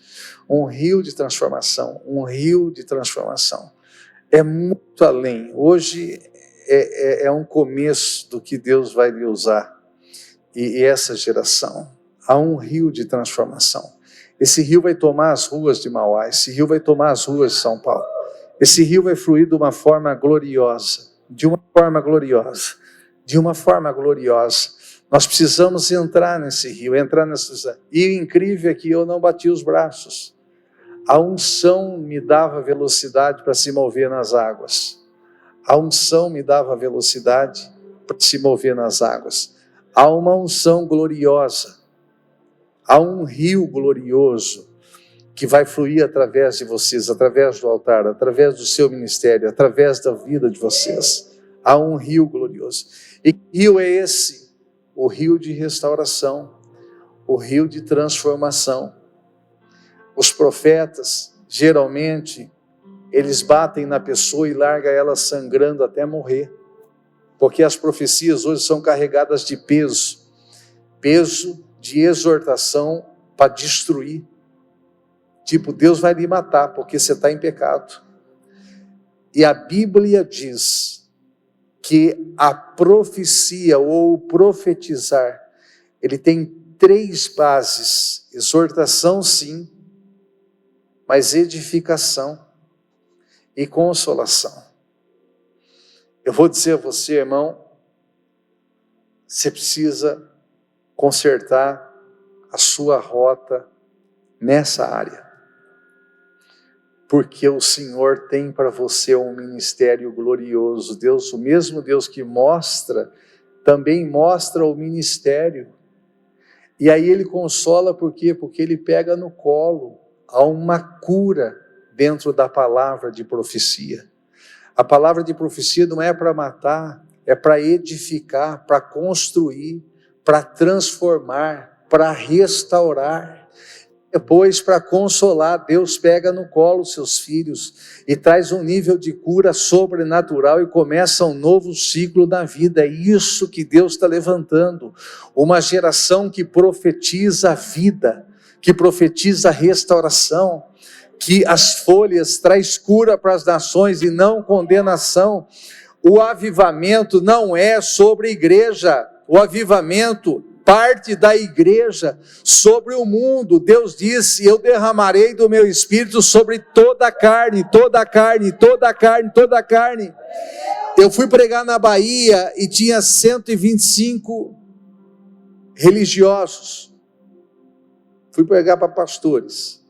Um rio de transformação, um rio de transformação. É muito além. Hoje é um começo do que Deus vai lhe usar. E essa geração. Há um rio de transformação. Esse rio vai tomar as ruas de Mauá. Esse rio vai tomar as ruas de São Paulo. Esse rio vai fluir de uma forma gloriosa. De uma forma gloriosa. De uma forma gloriosa. Nós precisamos entrar nesse rio, entrar nessa... E o incrível é que eu não bati os braços. A unção me dava velocidade para se mover nas águas. A unção me dava velocidade para se mover nas águas. Há uma unção gloriosa. Há um rio glorioso que vai fluir através de vocês, através do altar, através do seu ministério, através da vida de vocês. Há um rio glorioso. E que rio é esse? O rio de restauração, o rio de transformação. Os profetas, geralmente, eles batem na pessoa e largam ela sangrando até morrer. Porque as profecias hoje são carregadas de peso de exortação para destruir. Tipo, Deus vai lhe matar porque você está em pecado. E a Bíblia diz que a profecia ou profetizar, ele tem 3 bases: exortação, sim, mas edificação e consolação. Eu vou dizer a você, irmão, você precisa consertar a sua rota nessa área. Porque o Senhor tem para você um ministério glorioso. Deus, o mesmo Deus que mostra, também mostra o ministério. E aí ele consola por quê? Porque ele pega no colo. Há uma cura dentro da palavra de profecia. A palavra de profecia não é para matar, é para edificar, para construir, para transformar, para restaurar. Depois, para consolar, Deus pega no colo seus filhos e traz um nível de cura sobrenatural e começa um novo ciclo da vida. É isso que Deus está levantando, uma geração que profetiza a vida, que profetiza a restauração, que as folhas traz cura para as nações e não condenação. O avivamento não é sobre a igreja, o avivamento parte da igreja sobre o mundo. Deus disse: eu derramarei do meu espírito sobre toda a carne, toda a carne, toda a carne, toda a carne. Eu fui pregar na Bahia e tinha 125 religiosos. Fui pregar para pastores.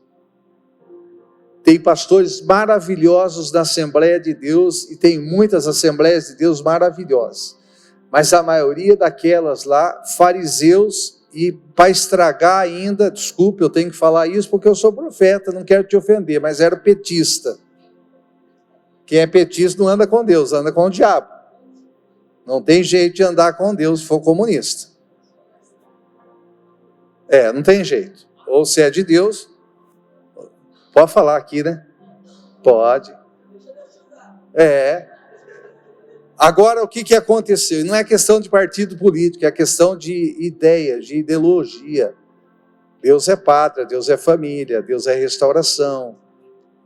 Tem pastores maravilhosos na Assembleia de Deus e tem muitas Assembleias de Deus maravilhosas. Mas a maioria daquelas lá, fariseus, e para estragar ainda, desculpe, eu tenho que falar isso porque eu sou profeta, não quero te ofender, mas era petista. Quem é petista não anda com Deus, anda com o diabo. Não tem jeito de andar com Deus se for comunista. Não tem jeito. Ou se é de Deus, pode falar aqui, né? Pode. Agora, o que aconteceu? Não é questão de partido político, é questão de ideias, de ideologia. Deus é pátria, Deus é família, Deus é restauração.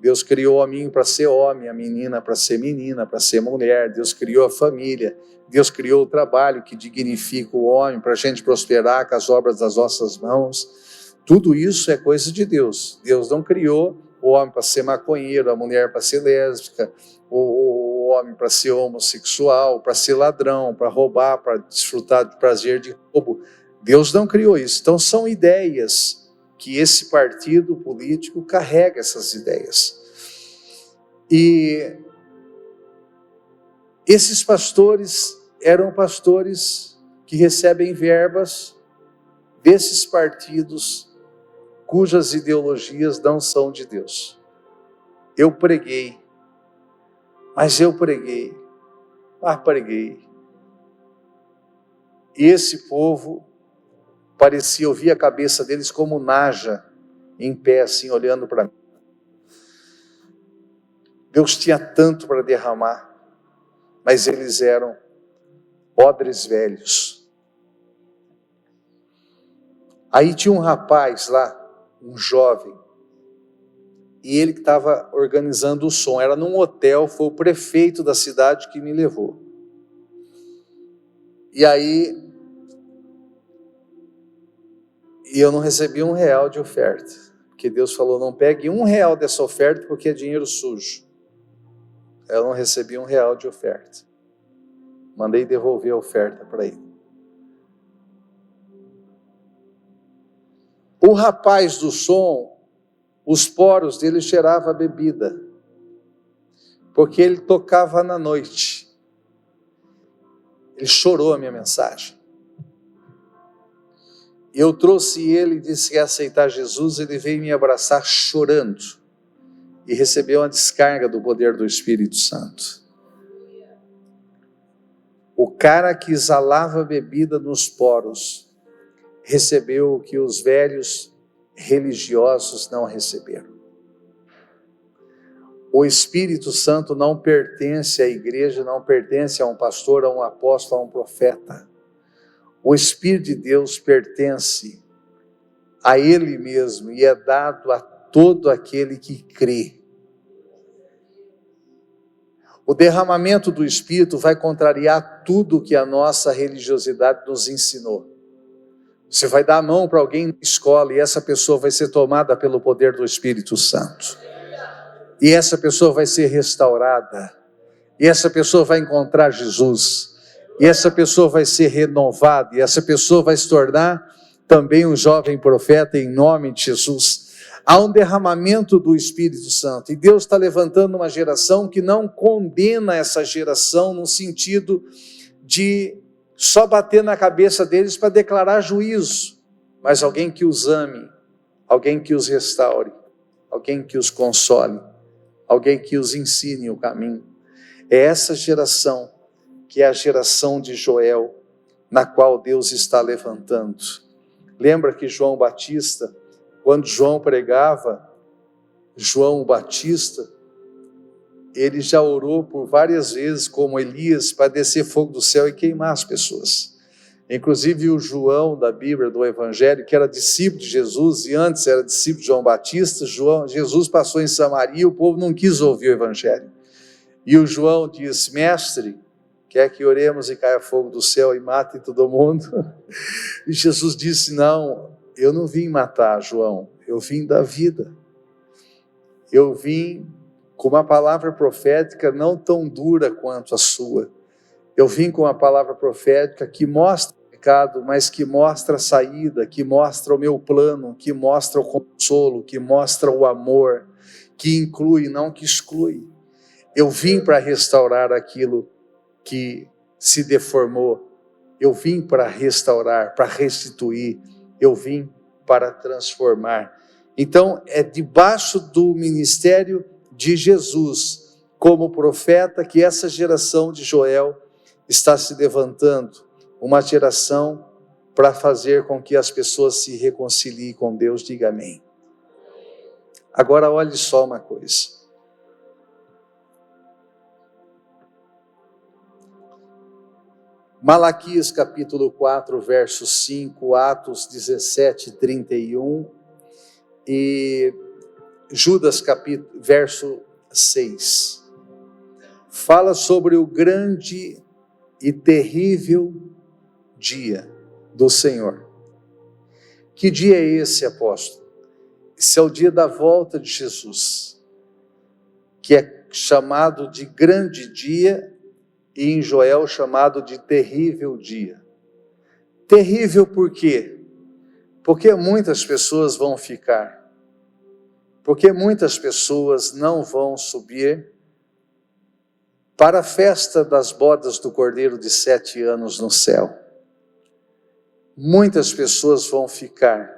Deus criou o homem para ser homem, a menina para ser menina, para ser mulher. Deus criou a família. Deus criou o trabalho que dignifica o homem para a gente prosperar com as obras das nossas mãos. Tudo isso é coisa de Deus. Deus não criou o homem para ser maconheiro, a mulher para ser lésbica, o homem para ser homossexual, para ser ladrão, para roubar, para desfrutar do prazer de roubo. Deus não criou isso. Então são ideias que esse partido político carrega, essas ideias. E esses pastores eram pastores que recebem verbas desses partidos cujas ideologias não são de Deus. Eu preguei. E esse povo parecia, eu via a cabeça deles como naja, em pé assim, olhando para mim. Deus tinha tanto para derramar, mas eles eram odres velhos. Aí tinha um rapaz lá, um jovem, e ele que estava organizando o som, era num hotel, foi o prefeito da cidade que me levou. E aí, eu não recebi R$1 de oferta, porque Deus falou: não pegue R$1 dessa oferta, porque é dinheiro sujo. Eu não recebi R$1 de oferta. Mandei devolver a oferta para ele. O rapaz do som, os poros dele cheiravam a bebida, porque ele tocava na noite. Ele chorou a minha mensagem. Eu trouxe ele e disse que ia aceitar Jesus, ele veio me abraçar chorando e recebeu uma descarga do poder do Espírito Santo. O cara que exalava bebida nos poros recebeu o que os velhos religiosos não receberam. O Espírito Santo não pertence à igreja, não pertence a um pastor, a um apóstolo, a um profeta. O Espírito de Deus pertence a Ele mesmo e é dado a todo aquele que crê. O derramamento do Espírito vai contrariar tudo que a nossa religiosidade nos ensinou. Você vai dar a mão para alguém na escola e essa pessoa vai ser tomada pelo poder do Espírito Santo. E essa pessoa vai ser restaurada. E essa pessoa vai encontrar Jesus. E essa pessoa vai ser renovada. E essa pessoa vai se tornar também um jovem profeta em nome de Jesus. Há um derramamento do Espírito Santo. E Deus está levantando uma geração que não condena essa geração no sentido de só bater na cabeça deles para declarar juízo. Mas alguém que os ame, alguém que os restaure, alguém que os console, alguém que os ensine o caminho. É essa geração que é a geração de Joel, na qual Deus está levantando. Lembra que João Batista, quando João pregava, João o Batista, ele já orou por várias vezes, como Elias, para descer fogo do céu e queimar as pessoas. Inclusive o João da Bíblia, do Evangelho, que era discípulo de Jesus, e antes era discípulo de João Batista, Jesus passou em Samaria e o povo não quis ouvir o Evangelho. E o João disse: mestre, quer que oremos e caia fogo do céu e mate todo mundo? E Jesus disse: não, eu não vim matar, João, eu vim dar vida. Eu vim com uma palavra profética não tão dura quanto a sua. Eu vim com uma palavra profética que mostra o pecado, mas que mostra a saída, que mostra o meu plano, que mostra o consolo, que mostra o amor, que inclui, não que exclui. Eu vim para restaurar aquilo que se deformou. Eu vim para restaurar, para restituir. Eu vim para transformar. Então, é debaixo do ministério de Jesus, como profeta, que essa geração de Joel está se levantando. Uma geração para fazer com que as pessoas se reconciliem com Deus. Diga amém. Agora, olhe só uma coisa. Malaquias capítulo 4, verso 5, Atos 17, 31 e Judas capítulo, verso 6. Fala sobre o grande e terrível dia do Senhor. Que dia é esse, apóstolo? Esse é o dia da volta de Jesus, que é chamado de grande dia, e em Joel chamado de terrível dia. Terrível por quê? Porque muitas pessoas vão ficar. Porque muitas pessoas não vão subir para a festa das bodas do Cordeiro de 7 anos no céu. Muitas pessoas vão ficar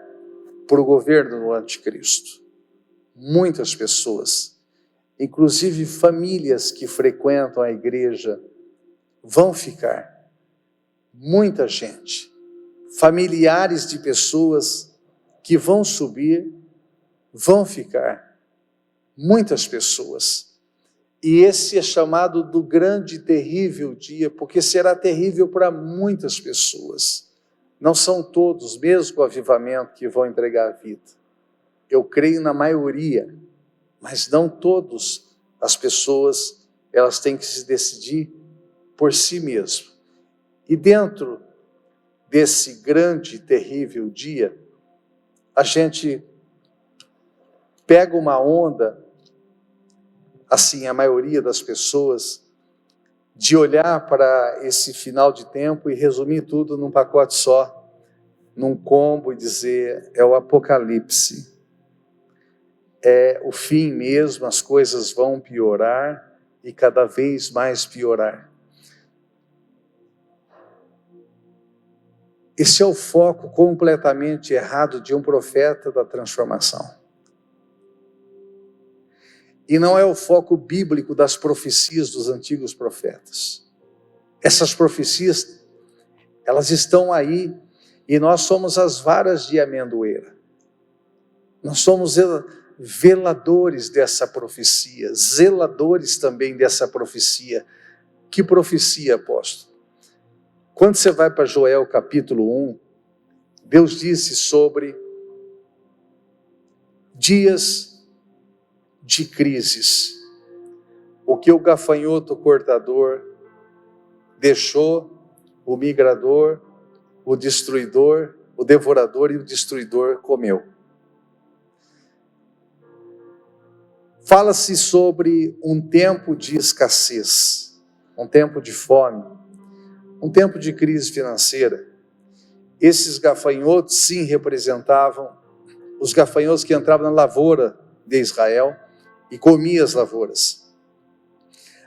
por o governo do anticristo. Muitas pessoas, inclusive famílias que frequentam a igreja, vão ficar. Muita gente, familiares de pessoas que vão subir, vão ficar. Muitas pessoas. E esse é chamado do grande e terrível dia, porque será terrível para muitas pessoas. Não são todos, mesmo com o avivamento, que vão entregar a vida. Eu creio na maioria, mas não todos as pessoas, elas têm que se decidir por si mesmo. E dentro desse grande e terrível dia, a gente pega uma onda, assim, a maioria das pessoas, de olhar para esse final de tempo e resumir tudo num pacote só, num combo, e dizer: é o apocalipse, é o fim mesmo, as coisas vão piorar e cada vez mais piorar. Esse é o foco completamente errado de um profeta da transformação. E não é o foco bíblico das profecias dos antigos profetas. Essas profecias, elas estão aí, e nós somos as varas de amendoeira. Nós somos veladores dessa profecia, zeladores também dessa profecia. Que profecia, apóstolo? Quando você vai para Joel capítulo 1, Deus disse sobre dias de crises. O que o gafanhoto cortador deixou, o migrador, o destruidor, o devorador e o destruidor comeu. Fala-se sobre um tempo de escassez, um tempo de fome, um tempo de crise financeira. Esses gafanhotos, sim, representavam os gafanhotos que entravam na lavoura de Israel e comiam as lavouras.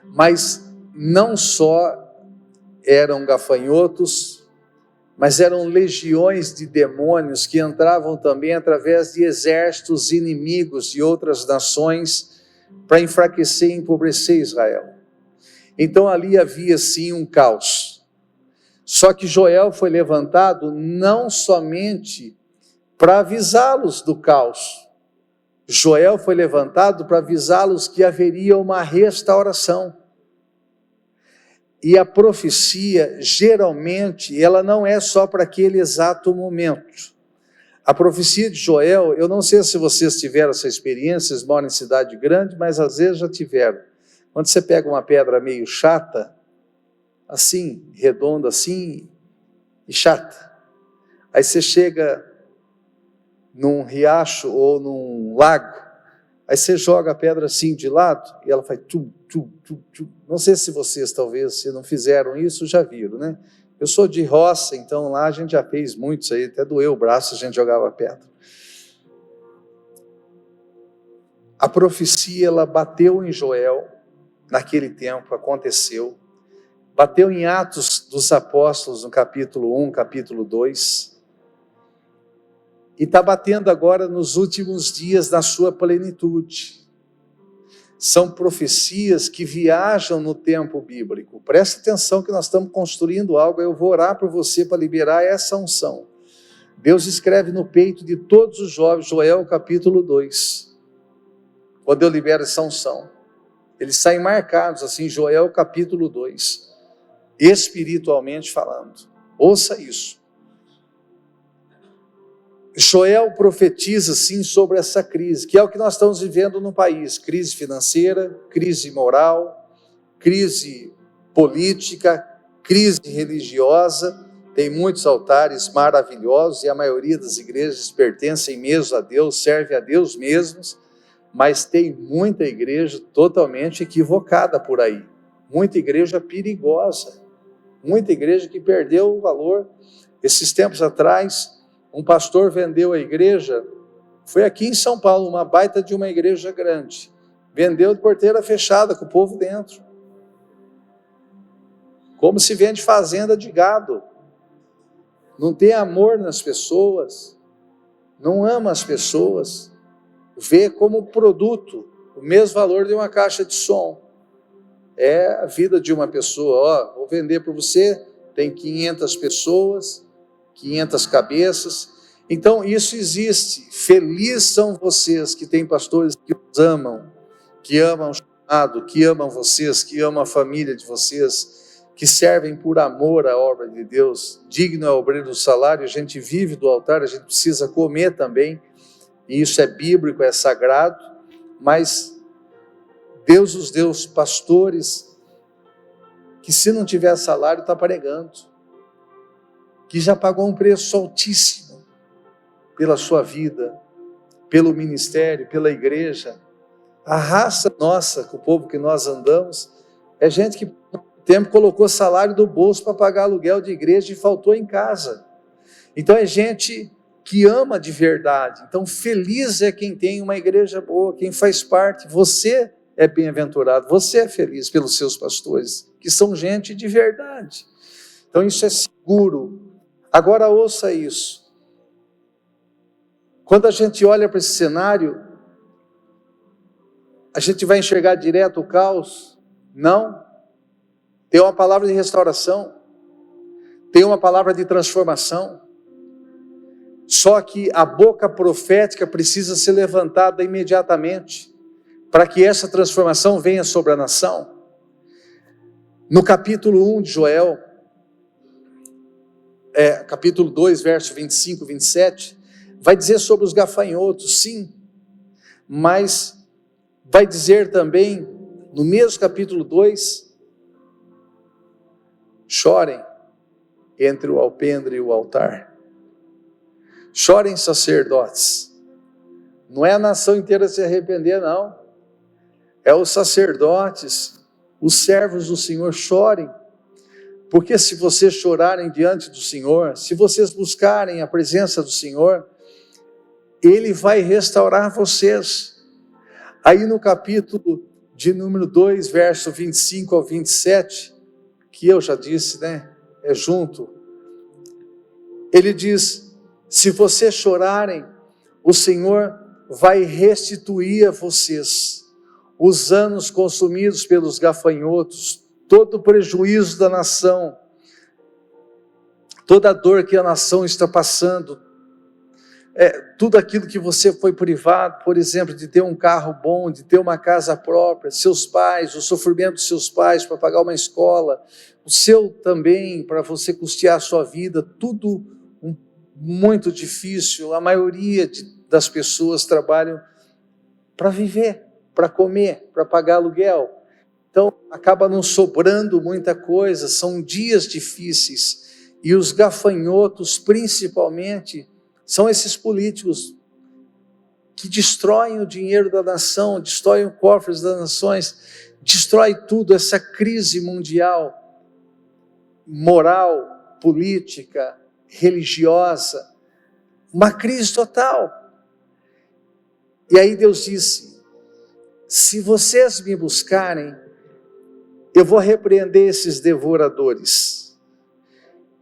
Mas não só eram gafanhotos, mas eram legiões de demônios que entravam também através de exércitos inimigos de outras nações para enfraquecer e empobrecer Israel. Então ali havia sim um caos. Só que Joel foi levantado não somente para avisá-los do caos. Joel foi levantado para avisá-los que haveria uma restauração. E a profecia, geralmente, ela não é só para aquele exato momento. A profecia de Joel, eu não sei se vocês tiveram essa experiência, vocês moram em cidade grande, mas às vezes já tiveram. Quando você pega uma pedra meio chata, assim, redonda assim, e chata, aí você chega num riacho ou num lago, aí você joga a pedra assim de lado, e ela faz tum, tum, tum, tum. Não sei se vocês, talvez, se não fizeram isso, já viram, né? Eu sou de roça, então lá a gente já fez muito isso aí, até doeu o braço, a gente jogava pedra. A profecia, ela bateu em Joel, naquele tempo, aconteceu. Bateu em Atos dos Apóstolos, no capítulo 1, capítulo 2. E está batendo agora nos últimos dias na sua plenitude. São profecias que viajam no tempo bíblico. Preste atenção que nós estamos construindo algo, eu vou orar por você para liberar essa unção. Deus escreve no peito de todos os jovens, Joel capítulo 2, quando eu libero essa unção. Eles saem marcados assim, Joel capítulo 2, espiritualmente falando. Ouça isso. Joel profetiza sim sobre essa crise, que é o que nós estamos vivendo no país, crise financeira, crise moral, crise política, crise religiosa. Tem muitos altares maravilhosos e a maioria das igrejas pertencem mesmo a Deus, serve a Deus mesmos, mas tem muita igreja totalmente equivocada por aí, muita igreja perigosa, muita igreja que perdeu o valor. Esses tempos atrás, um pastor vendeu a igreja, foi aqui em São Paulo, uma baita de uma igreja grande, vendeu de porteira fechada, com o povo dentro, como se vende fazenda de gado, não tem amor nas pessoas, não ama as pessoas, vê como produto, o mesmo valor de uma caixa de som, é a vida de uma pessoa. Vou vender para você, tem 500 pessoas, 500 cabeças, então isso existe. Feliz são vocês que têm pastores que os amam, que amam o chamado, que amam vocês, que amam a família de vocês, que servem por amor à obra de Deus. Digno é o obreiro do salário, a gente vive do altar, a gente precisa comer também, e isso é bíblico, é sagrado, mas Deus os deu pastores que, se não tiver salário, está pregando, que já pagou um preço altíssimo pela sua vida, pelo ministério, pela igreja. A raça nossa, com o povo que nós andamos, é gente que por tempo colocou salário do bolso para pagar aluguel de igreja e faltou em casa. Então é gente que ama de verdade. Então feliz é quem tem uma igreja boa, quem faz parte. Você é bem-aventurado, você é feliz pelos seus pastores, que são gente de verdade. Então isso é seguro. Agora ouça isso. Quando a gente olha para esse cenário, a gente vai enxergar direto o caos? Não. Tem uma palavra de restauração, tem uma palavra de transformação. Só que a boca profética precisa ser levantada imediatamente, para que essa transformação venha sobre a nação. No capítulo 1 de Joel, capítulo 2, verso 25 e 27, vai dizer sobre os gafanhotos, sim, mas vai dizer também, no mesmo capítulo 2, chorem entre o alpendre e o altar. Chorem, sacerdotes. Não é a nação inteira se arrepender, não. É os sacerdotes, os servos do Senhor, chorem. Porque se vocês chorarem diante do Senhor, se vocês buscarem a presença do Senhor, Ele vai restaurar vocês. Aí no capítulo de número 2, verso 25 ao 27, que eu já disse, é junto. Ele diz: se vocês chorarem, o Senhor vai restituir a vocês os anos consumidos pelos gafanhotos, todo o prejuízo da nação, toda a dor que a nação está passando, tudo aquilo que você foi privado, por exemplo, de ter um carro bom, de ter uma casa própria, seus pais, o sofrimento dos seus pais para pagar uma escola, o seu também, para você custear a sua vida, tudo muito difícil. A maioria das pessoas trabalham para viver, para comer, para pagar aluguel. Então, acaba não sobrando muita coisa, são dias difíceis. E os gafanhotos, principalmente, são esses políticos que destroem o dinheiro da nação, destroem os cofres das nações, destrói tudo, essa crise mundial, moral, política, religiosa, uma crise total. E aí Deus disse: se vocês me buscarem, eu vou repreender esses devoradores,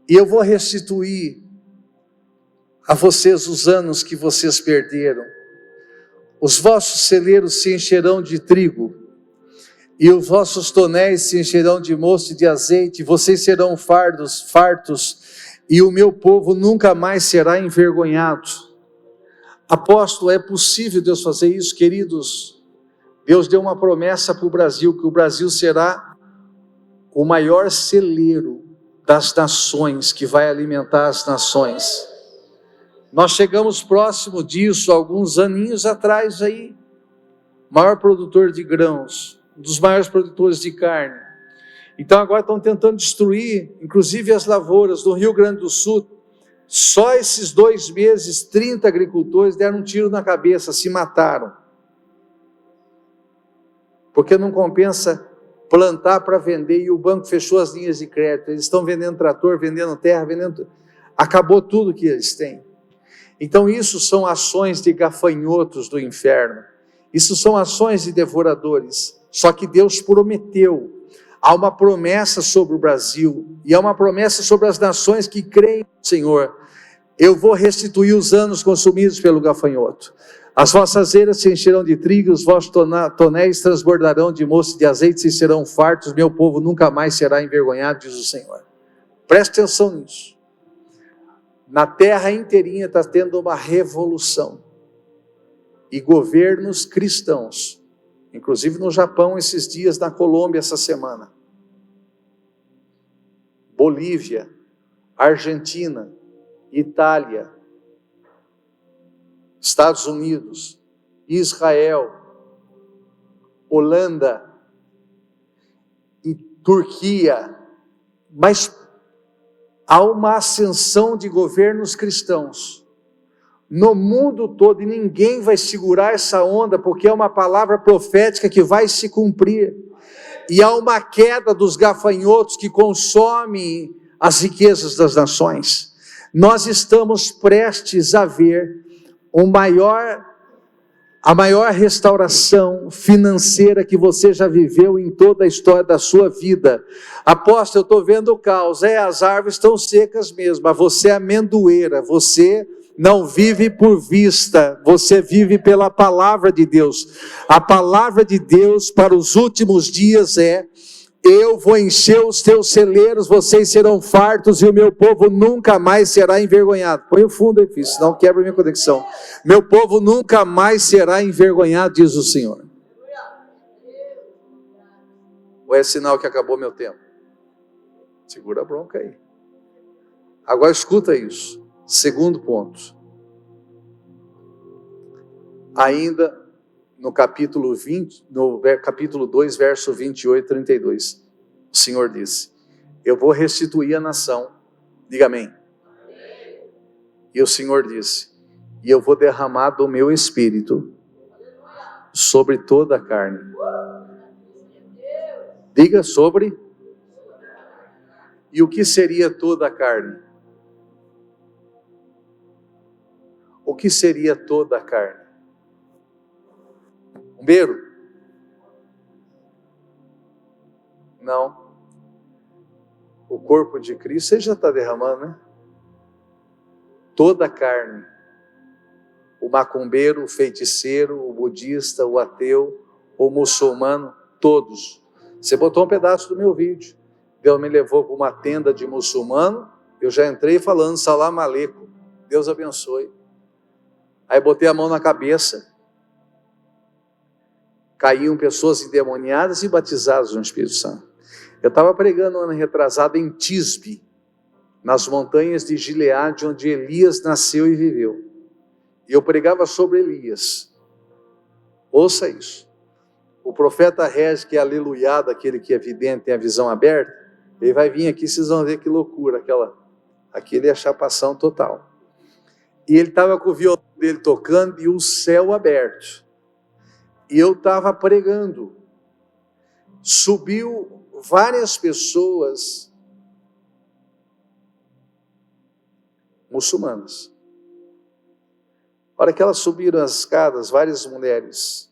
e eu vou restituir a vocês os anos que vocês perderam. Os vossos celeiros se encherão de trigo, e os vossos tonéis se encherão de mosto e de azeite, vocês serão fartos, e o meu povo nunca mais será envergonhado. Apóstolo, é possível Deus fazer isso, queridos? Deus deu uma promessa para o Brasil, que o Brasil será o maior celeiro das nações, que vai alimentar as nações. Nós chegamos próximo disso alguns aninhos atrás aí, maior produtor de grãos, um dos maiores produtores de carne. Então agora estão tentando destruir, inclusive as lavouras do Rio Grande do Sul. Só esses 2 meses, 30 agricultores deram um tiro na cabeça, se mataram. Porque não compensa plantar para vender, e o banco fechou as linhas de crédito. Eles estão vendendo trator, vendendo terra, acabou tudo que eles têm. Então isso são ações de gafanhotos do inferno. Isso são ações de devoradores. Só que Deus prometeu. Há uma promessa sobre o Brasil, e há uma promessa sobre as nações que creem no Senhor. Eu vou restituir os anos consumidos pelo gafanhoto. As vossas eiras se encherão de trigo, os vossos tonéis transbordarão de mosto e de azeite, e serão fartos, meu povo nunca mais será envergonhado, diz o Senhor. Preste atenção nisso. Na terra inteirinha está tendo uma revolução, e governos cristãos, inclusive no Japão esses dias, na Colômbia essa semana, Bolívia, Argentina, Itália, Estados Unidos, Israel, Holanda e Turquia, mas há uma ascensão de governos cristãos no mundo todo, e ninguém vai segurar essa onda, porque é uma palavra profética que vai se cumprir. E há uma queda dos gafanhotos que consomem as riquezas das nações. Nós estamos prestes a ver a maior restauração financeira que você já viveu em toda a história da sua vida. Apóstolo, eu estou vendo o caos. As árvores estão secas mesmo, mas você é amendoeira, você não vive por vista, você vive pela palavra de Deus. A palavra de Deus para os últimos dias é: eu vou encher os teus celeiros, vocês serão fartos e o meu povo nunca mais será envergonhado. Põe o fundo aí, filho, senão quebra a minha conexão. Meu povo nunca mais será envergonhado, diz o Senhor. Ou é sinal que acabou meu tempo? Segura a bronca aí. Agora escuta isso. Segundo ponto. Ainda no capítulo 20, no capítulo 2, verso 28 e 32, o Senhor disse: eu vou restituir a nação. Diga amém. E o Senhor disse: e eu vou derramar do meu espírito sobre toda a carne. Diga sobre. E o que seria toda a carne? O que seria toda a carne? Bombeiro? Não. O corpo de Cristo, você já está derramando, né? Toda a carne. O macumbeiro, o feiticeiro, o budista, o ateu, o muçulmano, todos. Você botou um pedaço do meu vídeo. Deus me levou para uma tenda de muçulmano, eu já entrei falando salam aleikum, Deus abençoe. Aí botei a mão na cabeça, caíam pessoas endemoniadas e batizadas no Espírito Santo. Eu estava pregando ano retrasado em Tisbe, nas montanhas de Gileade, onde Elias nasceu e viveu. E eu pregava sobre Elias. Ouça isso. O profeta rege, que é aleluiado, aquele que é vidente, tem a visão aberta, ele vai vir aqui, vocês vão ver que loucura, aquele é chapação total. E ele estava com o violão dele tocando e o céu aberto. E eu estava pregando. Subiu várias pessoas muçulmanas. A hora que elas subiram as escadas, várias mulheres,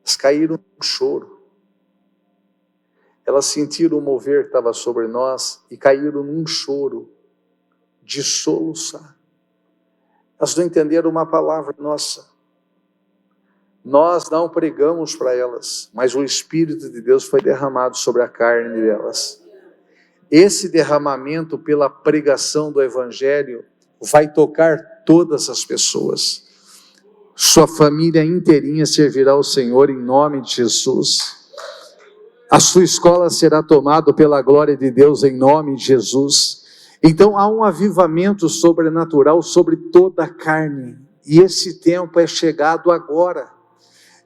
elas caíram num choro. Elas sentiram o mover que estava sobre nós e caíram num choro de soluçar. Elas não entenderam uma palavra nossa. Nós não pregamos para elas, mas o Espírito de Deus foi derramado sobre a carne delas. Esse derramamento pela pregação do Evangelho vai tocar todas as pessoas. Sua família inteirinha servirá ao Senhor em nome de Jesus. A sua escola será tomada pela glória de Deus em nome de Jesus. Então há um avivamento sobrenatural sobre toda a carne. E esse tempo é chegado agora.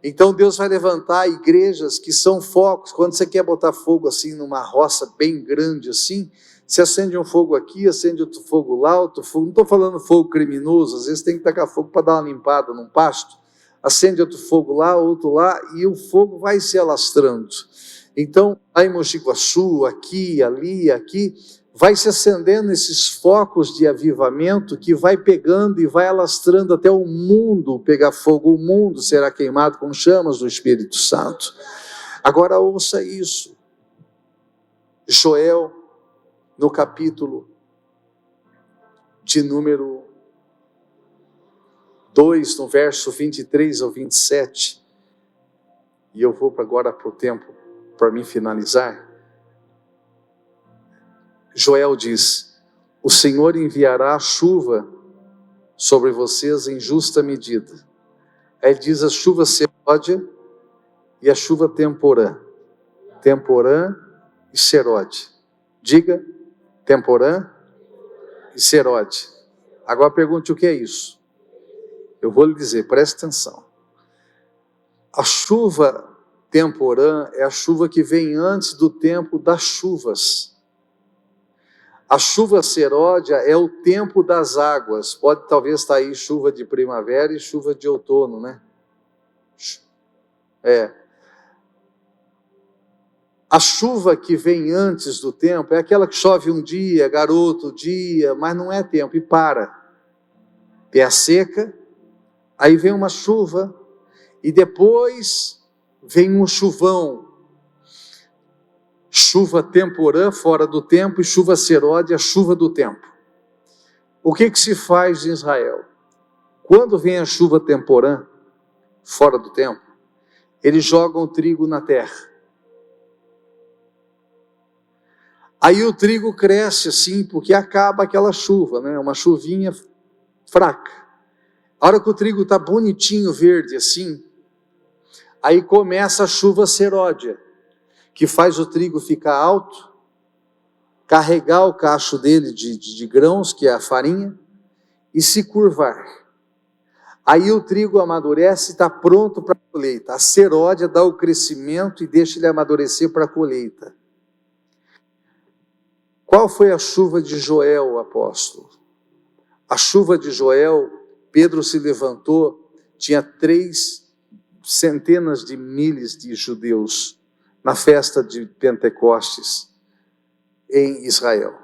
Então Deus vai levantar igrejas que são focos. Quando você quer botar fogo assim numa roça bem grande assim, você acende um fogo aqui, acende outro fogo lá, outro fogo. Não estou falando fogo criminoso, às vezes tem que tacar fogo para dar uma limpada num pasto. Acende outro fogo lá, outro lá, e o fogo vai se alastrando. Então, lá em Mogi Guaçu, aqui, ali, aqui, vai se acendendo esses focos de avivamento que vai pegando e vai alastrando até o mundo pegar fogo. O mundo será queimado com chamas do Espírito Santo. Agora ouça isso. Joel, no capítulo de número 2, no verso 23 ao 27, e eu vou agora para o tempo, para me finalizar. Joel diz: o Senhor enviará chuva sobre vocês em justa medida. Aí diz a chuva seródia e a chuva temporã. Temporã e seródia. Diga, temporã e seródia. Agora pergunte o que é isso. Eu vou lhe dizer, preste atenção. A chuva temporã é a chuva que vem antes do tempo das chuvas. A chuva seródia é o tempo das águas. Pode talvez estar aí chuva de primavera e chuva de outono, né? A chuva que vem antes do tempo é aquela que chove um dia, garoto, dia, mas não é tempo e para. Tem a seca Aí vem uma chuva, e depois vem um chuvão. Chuva temporã, fora do tempo, e chuva serode, a chuva do tempo. O que se faz em Israel? Quando vem a chuva temporã, fora do tempo, eles jogam o trigo na terra. Aí o trigo cresce assim, porque acaba aquela chuva, né? Uma chuvinha fraca. A hora que o trigo está bonitinho, verde assim, aí começa a chuva seródia, que faz o trigo ficar alto, carregar o cacho dele de grãos, que é a farinha, e se curvar. Aí o trigo amadurece e está pronto para a colheita. A seródia dá o crescimento e deixa ele amadurecer para a colheita. Qual foi a chuva de Joel, apóstolo? A chuva de Joel, Pedro se levantou, tinha 3 centenas de milhares de judeus na festa de Pentecostes em Israel.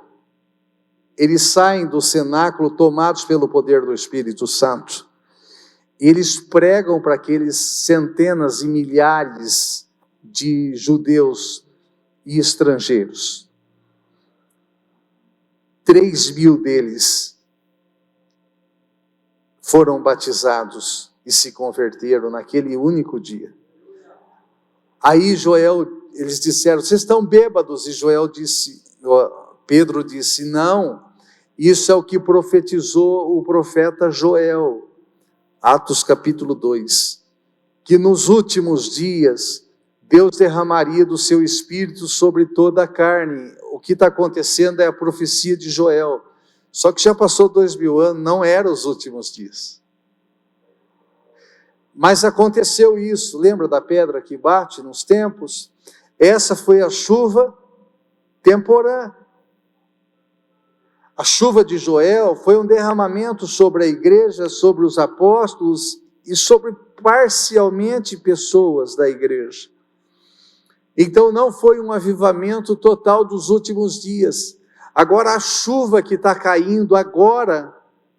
Eles saem do cenáculo tomados pelo poder do Espírito Santo. Eles pregam para aqueles centenas e milhares de judeus e estrangeiros. 3.000 deles foram batizados e se converteram naquele único dia. Aí eles disseram, vocês estão bêbados? E Pedro disse, não, isso é o que profetizou o profeta Joel, Atos capítulo 2, que nos últimos dias Deus derramaria do seu Espírito sobre toda a carne. O que está acontecendo é a profecia de Joel. Só que já passou 2000 anos, não eram os últimos dias. Mas aconteceu isso, lembra da pedra que bate nos tempos? Essa foi a chuva temporã. A chuva de Joel foi um derramamento sobre a igreja, sobre os apóstolos e sobre parcialmente pessoas da igreja. Então não foi um avivamento total dos últimos dias. Agora a chuva que está caindo agora,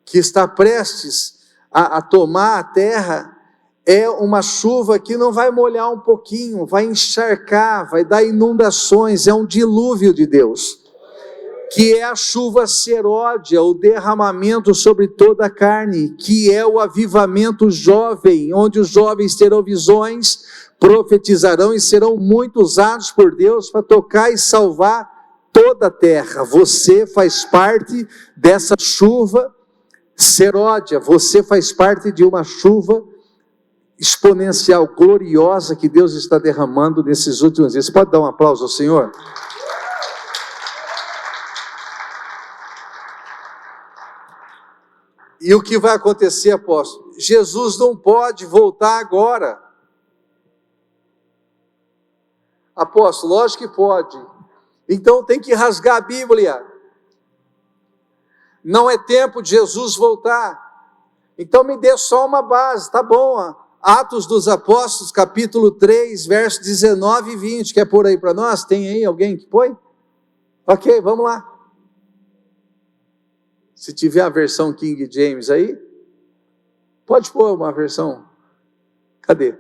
que está prestes a tomar a terra, é uma chuva que não vai molhar um pouquinho, vai encharcar, vai dar inundações, é um dilúvio de Deus, que é a chuva seródia, o derramamento sobre toda a carne, que é o avivamento jovem, onde os jovens terão visões, profetizarão e serão muito usados por Deus para tocar e salvar toda a terra. Você faz parte dessa chuva seródia, você faz parte de uma chuva exponencial, gloriosa, que Deus está derramando nesses últimos dias. Você pode dar um aplauso ao Senhor? E o que vai acontecer, apóstolo? Jesus não pode voltar agora. Apóstolo, lógico que pode. Então tem que rasgar a Bíblia. Não é tempo de Jesus voltar. Então me dê só uma base, tá bom? Atos dos Apóstolos, capítulo 3, versos 19 e 20. Quer pôr aí para nós? Tem aí alguém que põe? Ok, vamos lá. Se tiver a versão King James aí, pode pôr uma versão. Cadê?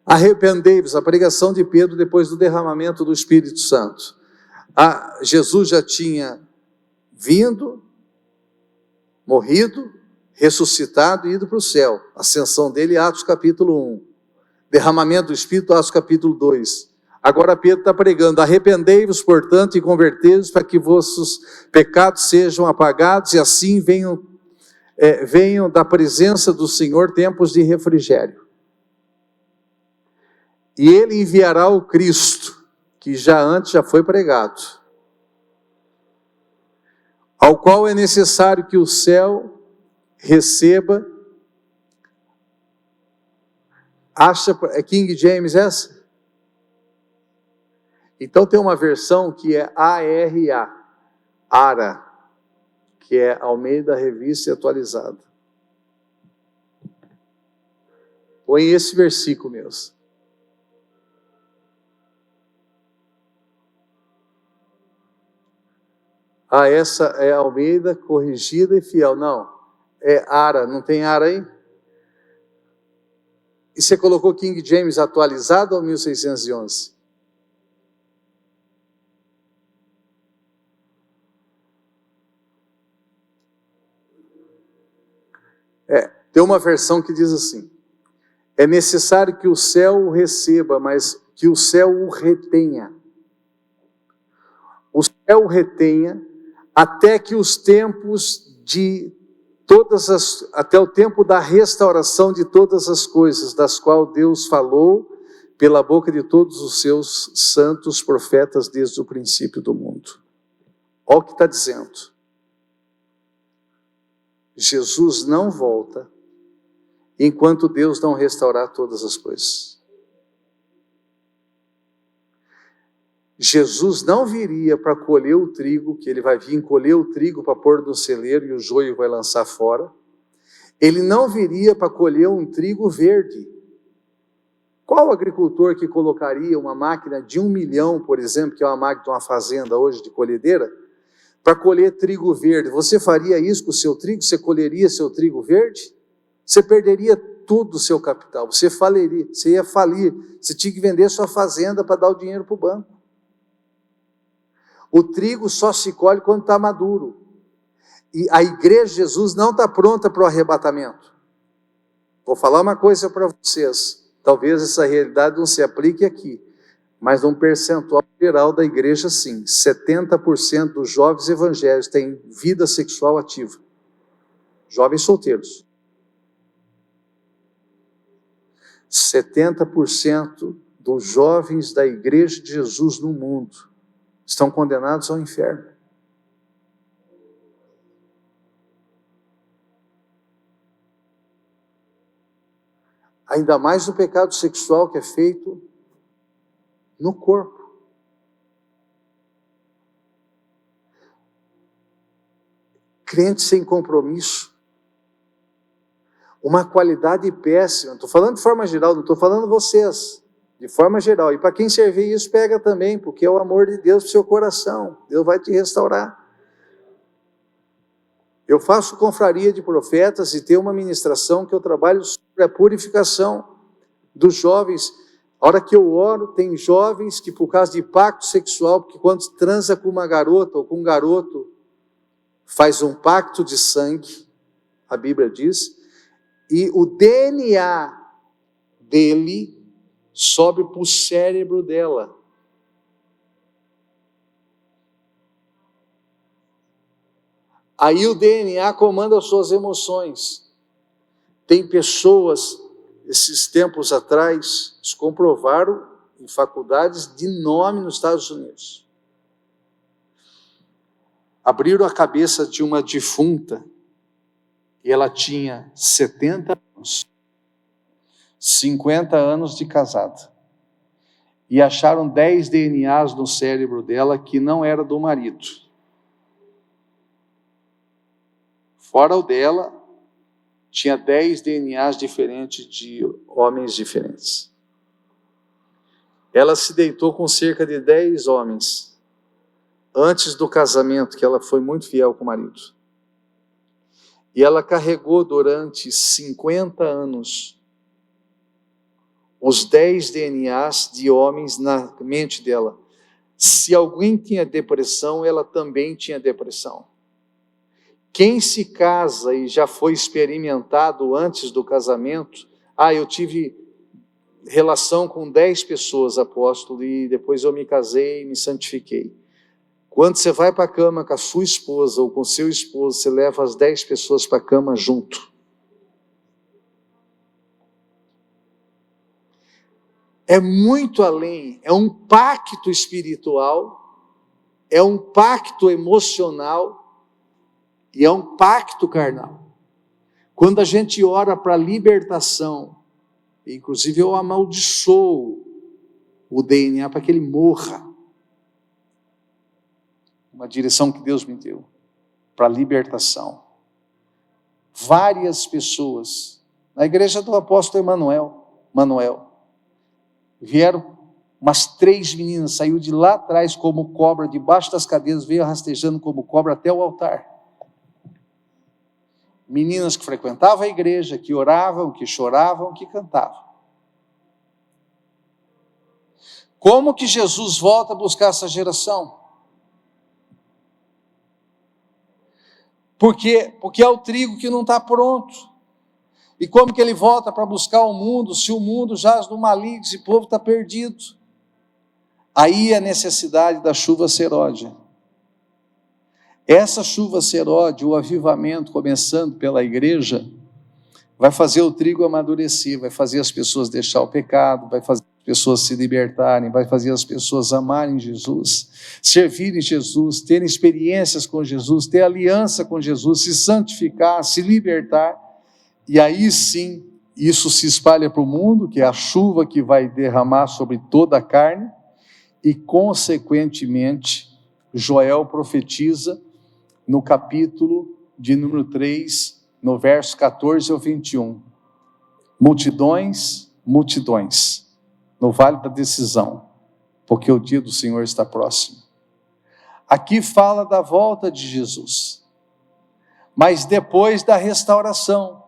Arrependei-vos, a pregação de Pedro depois do derramamento do Espírito Santo. Jesus já tinha vindo, morrido, ressuscitado e ido para o céu. Ascensão dele, Atos capítulo 1. Derramamento do Espírito, Atos capítulo 2. Agora Pedro está pregando, arrependei-vos, portanto, e convertei-vos para que vossos pecados sejam apagados e assim venham da presença do Senhor tempos de refrigério. E ele enviará o Cristo, que antes já foi pregado, ao qual é necessário que o céu receba. É King James essa? Então tem uma versão que é ARA, que é Almeida Revista e Atualizada. Põe esse versículo mesmo. Essa é Almeida, corrigida e fiel. Não, é ARA, não tem ARA aí? E você colocou King James atualizado ou 1611? Tem uma versão que diz assim: é necessário que o céu o receba, mas que o céu o retenha. O céu o retenha até que os tempos de até o tempo da restauração de todas as coisas, das quais Deus falou pela boca de todos os seus santos profetas desde o princípio do mundo. Olha o que está dizendo. Jesus não volta enquanto Deus não restaurar todas as coisas. Jesus não viria para colher o trigo, que ele vai vir colher o trigo para pôr no celeiro e o joio vai lançar fora. Ele não viria para colher um trigo verde. Qual agricultor que colocaria uma máquina de 1 milhão, por exemplo, que é uma máquina de uma fazenda hoje de colhedeira, para colher trigo verde? Você faria isso com o seu trigo? Você colheria seu trigo verde? Você perderia todo o seu capital, você faliria, você ia falir, você tinha que vender sua fazenda para dar o dinheiro para o banco. O trigo só se colhe quando está maduro. E a igreja de Jesus não está pronta para o arrebatamento. Vou falar uma coisa para vocês, talvez essa realidade não se aplique aqui, mas num percentual geral da igreja sim, 70% dos jovens evangélicos têm vida sexual ativa. Jovens solteiros. 70% dos jovens da igreja de Jesus no mundo estão condenados ao inferno. Ainda mais no pecado sexual que é feito no corpo. Crente sem compromisso. Uma qualidade péssima. Estou falando de forma geral, não estou falando vocês. De forma geral. E para quem servir isso, pega também, porque é o amor de Deus para o seu coração. Deus vai te restaurar. Eu faço confraria de profetas e tenho uma ministração que eu trabalho sobre a purificação dos jovens. A hora que eu oro, tem jovens que por causa de pacto sexual, porque quando transa com uma garota ou com um garoto, faz um pacto de sangue, a Bíblia diz, e o DNA dele sobe para o cérebro dela. Aí o DNA comanda as suas emoções. Tem pessoas, esses tempos atrás, se comprovaram em faculdades de nome nos Estados Unidos. Abriram a cabeça de uma defunta e ela tinha 70 anos, 50 anos de casada. E acharam 10 DNAs no cérebro dela que não era do marido. Fora o dela, tinha 10 DNAs diferentes de homens diferentes. Ela se deitou com cerca de 10 homens, antes do casamento, que ela foi muito fiel com o marido. E ela carregou durante 50 anos os 10 DNAs de homens na mente dela. Se alguém tinha depressão, ela também tinha depressão. Quem se casa e já foi experimentado antes do casamento, eu tive relação com 10 pessoas, apóstolo, e depois eu me casei e me santifiquei. Quando você vai para a cama com a sua esposa ou com o seu esposo, você leva as 10 pessoas para a cama junto. É muito além, é um pacto espiritual, é um pacto emocional e é um pacto carnal. Quando a gente ora para libertação, inclusive eu amaldiçoo o DNA para que ele morra. Uma direção que Deus me deu para libertação. Várias pessoas, na igreja do apóstolo Manuel, vieram umas 3 meninas, saiu de lá atrás como cobra, debaixo das cadeiras, veio rastejando como cobra até o altar. Meninas que frequentavam a igreja, que oravam, que choravam, que cantavam. Como que Jesus volta a buscar essa geração? Porque é o trigo que não está pronto. E como que ele volta para buscar o mundo, se o mundo jaz no maligno, esse povo está perdido? Aí a necessidade da chuva seródia. Essa chuva seródia, o avivamento começando pela igreja, vai fazer o trigo amadurecer, vai fazer as pessoas deixar o pecado, vai fazer as pessoas se libertarem, vai fazer as pessoas amarem Jesus, servirem Jesus, terem experiências com Jesus, ter aliança com Jesus, se santificar, se libertar, e aí sim, isso se espalha para o mundo, que é a chuva que vai derramar sobre toda a carne, e consequentemente, Joel profetiza no capítulo de número 3, no verso 14 ao 21, multidões, multidões, no vale da decisão, porque o dia do Senhor está próximo. Aqui fala da volta de Jesus, mas depois da restauração.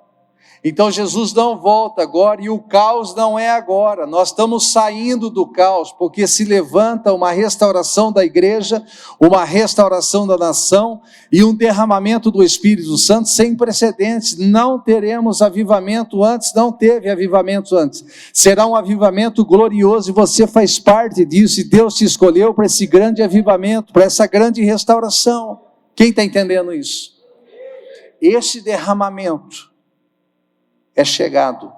Então Jesus não volta agora, e o caos não é agora, nós estamos saindo do caos, porque se levanta uma restauração da igreja, uma restauração da nação, e um derramamento do Espírito Santo sem precedentes. Não teremos avivamento antes, não teve avivamento antes, será um avivamento glorioso, e você faz parte disso, e Deus te escolheu para esse grande avivamento, para essa grande restauração. Quem está entendendo isso? Esse derramamento é chegado,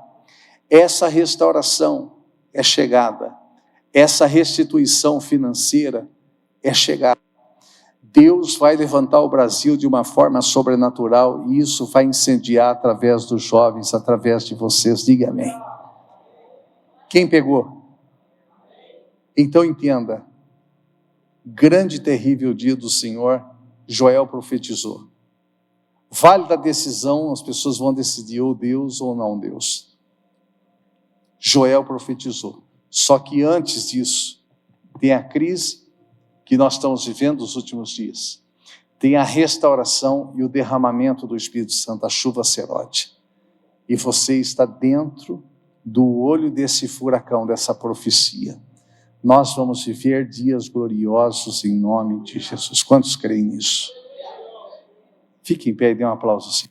essa restauração é chegada, essa restituição financeira é chegada. Deus vai levantar o Brasil de uma forma sobrenatural, e isso vai incendiar através dos jovens, através de vocês. Diga amém. Quem pegou? Então entenda, grande e terrível dia do Senhor, Joel profetizou. Vale da decisão, as pessoas vão decidir ou Deus ou não Deus. Joel profetizou. Só que antes disso, tem a crise que nós estamos vivendo nos últimos dias. Tem a restauração e o derramamento do Espírito Santo, a chuva seródia. E você está dentro do olho desse furacão, dessa profecia. Nós vamos viver dias gloriosos em nome de Jesus. Quantos creem nisso? Fique em pé e dê um aplauso assim.